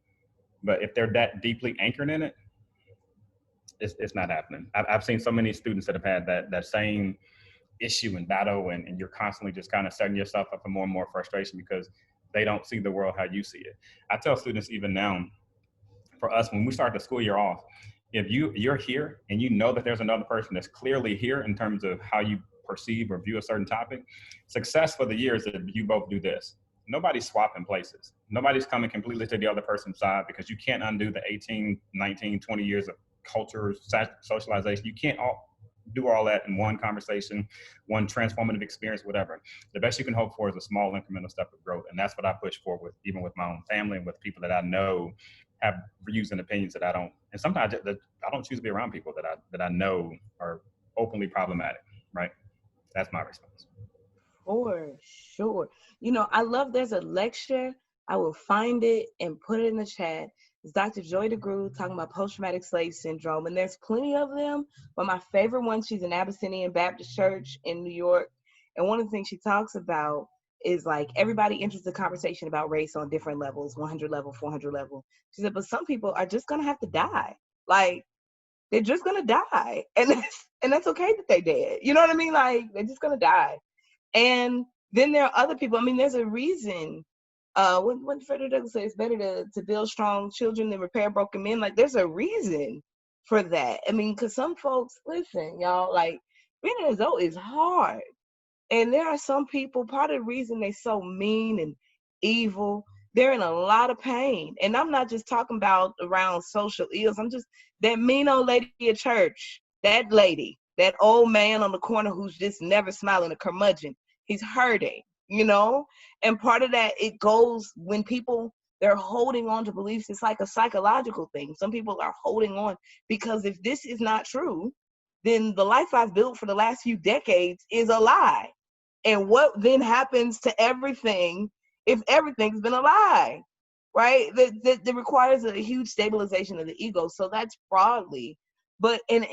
but if they're that deeply anchored in it, it's not happening. I've seen so many students that have had that same issue and battle, and you're constantly just kind of setting yourself up for more and more frustration because they don't see the world how you see it. I tell students even now, for us, when we start the school year off, if you're here and you know that there's another person that's clearly here in terms of how you perceive or view a certain topic, success for the year is that you both do this. Nobody's swapping places. Nobody's coming completely to the other person's side, because you can't undo the 18, 19, 20 years of culture, socialization. You can't do all that in one conversation, one transformative experience, whatever. The best you can hope for is a small incremental step of growth. And that's what I push for even with my own family and with people that I know have views and opinions that I don't. And sometimes I don't choose to be around people that I know are openly problematic, right? That's my response. For sure. You know, I love, there's a lecture, I will find it and put it in the chat. It's Dr. Joy DeGruy talking about post-traumatic slave syndrome, and there's plenty of them, but my favorite one, she's an Abyssinian Baptist church in New York, and one of the things she talks about is, like, everybody enters the conversation about race on different levels, 100 level, 400 level. She said, but some people are just gonna have to die. Like, they're just gonna die, and that's okay that they dead. You know what I mean? Like, they're just gonna die. And then there are other people. I mean, there's a reason. When Frederick Douglass says it's better to build strong children than repair broken men, like, there's a reason for that. I mean, because some folks, listen, y'all, like, being an adult is hard. And there are some people, part of the reason they're so mean and evil, they're in a lot of pain. And I'm not just talking about around social ills. I'm just, that mean old lady at church, that lady, that old man on the corner who's just never smiling, a curmudgeon, he's hurting, you know? And part of that, it goes when people, they're holding on to beliefs. It's like a psychological thing. Some people are holding on because if this is not true, then the life I've built for the last few decades is a lie. And what then happens to everything if everything's been a lie, right? That requires a huge stabilization of the ego. So that's broadly. But, and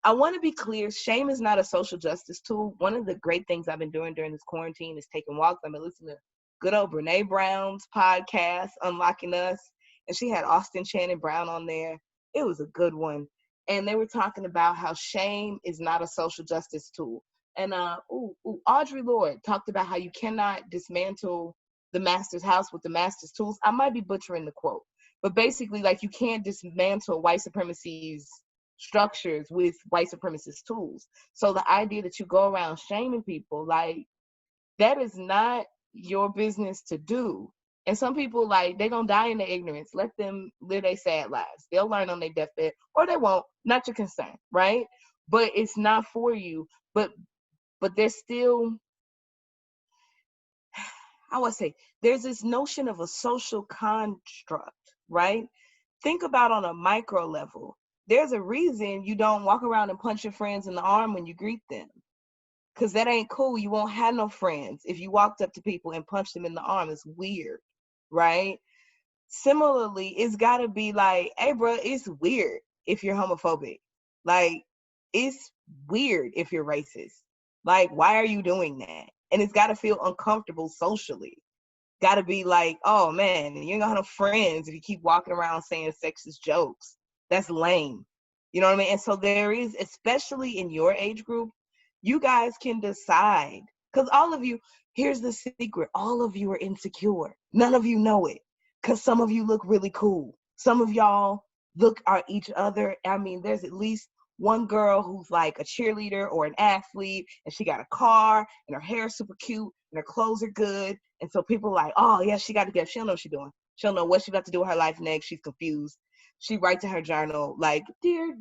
I want to be clear, shame is not a social justice tool. One of the great things I've been doing during this quarantine is taking walks. I've been listening to good old Brene Brown's podcast, Unlocking Us, and she had Austin Channing Brown on there. It was a good one. And they were talking about how shame is not a social justice tool. And Audre Lorde talked about how you cannot dismantle the master's house with the master's tools. I might be butchering the quote, but basically, like, you can't dismantle white supremacy's structures with white supremacist tools. So the idea that you go around shaming people, like, that is not your business to do. And some people, like, they gonna die in their ignorance. Let them live their sad lives. They'll learn on their deathbed, or they won't. Not your concern, right? But it's not for you. But there's still, I would say, there's this notion of a social construct, right? Think about on a micro level. There's a reason you don't walk around and punch your friends in the arm when you greet them, because that ain't cool. You won't have no friends if you walked up to people and punched them in the arm. It's weird, right? Similarly, it's got to be like, hey, bro, it's weird if you're homophobic. Like, it's weird if you're racist. Like, why are you doing that? And it's got to feel uncomfortable socially. Got to be like, oh man, you ain't gonna have no friends if you keep walking around saying sexist jokes. That's lame. You know what I mean? And so there is, especially in your age group, you guys can decide. Because all of you, here's the secret, all of you are insecure. None of you know it. Because some of you look really cool. Some of y'all look at each other. I mean, there's at least one girl who's like a cheerleader or an athlete, and she got a car, and her hair is super cute, and her clothes are good. And so people are like, oh yeah, she got to get, she don't know what she's doing. She don't know what she's about to do with her life next. She's confused. She writes in her journal like, dear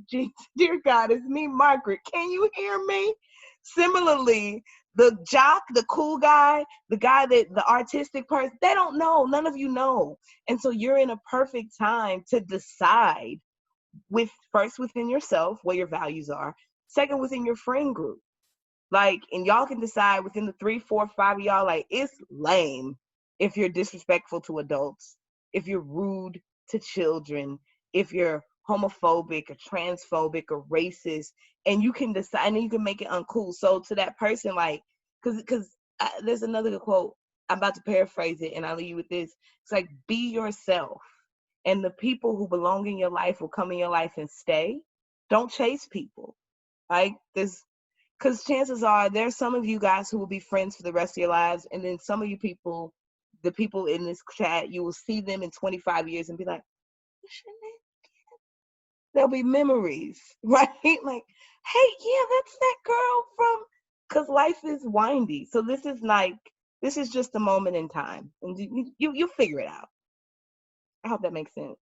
God, it's me, Margaret. Can you hear me? Similarly, the jock, the cool guy, the guy that the artistic person, they don't know. None of you know. And so you're in a perfect time to decide first within yourself what your values are, second within your friend group. Like, and y'all can decide within the 3, 4, 5 of y'all, like, it's lame if you're disrespectful to adults, if you're rude to children, if you're homophobic or transphobic or racist, and you can decide, and you can make it uncool. So to that person, like, because there's another good quote, I'm about to paraphrase it, and I'll leave you with this. It's like, be yourself, and the people who belong in your life will come in your life and stay. Don't chase people. Like, because chances are there's some of you guys who will be friends for the rest of your lives, and then some of you people, the people in this chat, you will see them in 25 years and be like, what's your name? There'll be memories, right? Like, hey, yeah, that's that girl from, because life is windy. So this is just a moment in time, and you'll figure it out. I hope that makes sense.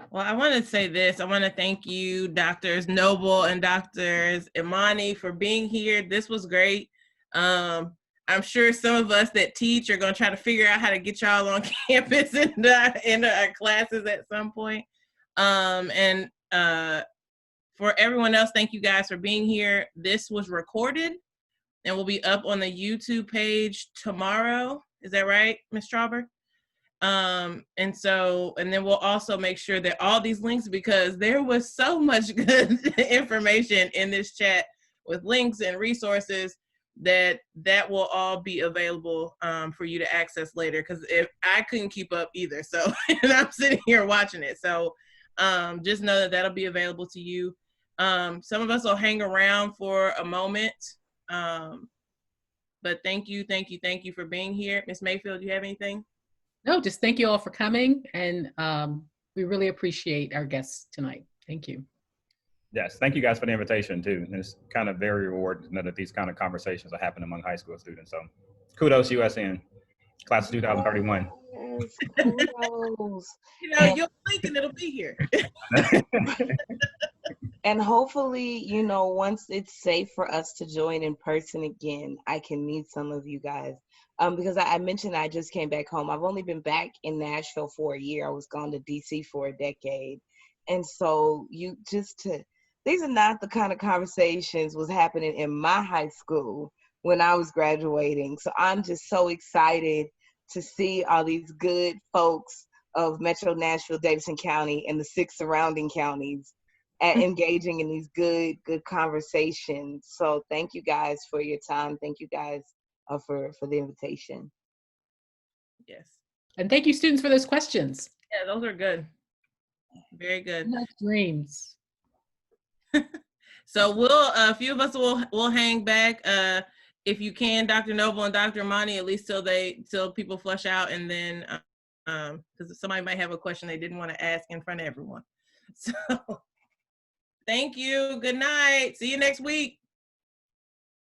Well, I want to say this. I want to thank you, Drs. Noble and Drs. Imani, for being here. This was great. I'm sure some of us that teach are going to try to figure out how to get y'all on campus in our classes at some point. And for everyone else, thank you guys for being here. This was recorded and will be up on the YouTube page tomorrow. Is that right, Ms. Trauber? And then we'll also make sure that all these links, because there was so much good information in this chat with links and resources, that will all be available for you to access later, because if I couldn't keep up either, so and I'm sitting here watching it, so just know that that'll be available to you. Some of us will hang around for a moment, but thank you for being here. Ms. Mayfield, do you have anything? No, just thank you all for coming, and we really appreciate our guests tonight. Thank you. Yes, thank you guys for the invitation too. It's kind of very rewarding to know that these kind of conversations are happening among high school students. So kudos USN, class of 2031. Kudos. You'll blink and it'll be here. And hopefully, once it's safe for us to join in person again, I can meet some of you guys. Because I mentioned I just came back home. I've only been back in Nashville for a year. I was gone to DC for a decade. And so these are not the kind of conversations was happening in my high school when I was graduating. So I'm just so excited to see all these good folks of Metro Nashville, Davidson County, and the 6 surrounding counties at engaging in these good conversations. So thank you guys for your time. Thank you guys for the invitation. Yes. And thank you, students, for those questions. Yeah, those are good. Very good. Dreams. So a few of us will hang back. If you can, Dr. Noble and Dr. Imani, at least till people flush out, and then because somebody might have a question they didn't want to ask in front of everyone. So thank you. Good night. See you next week.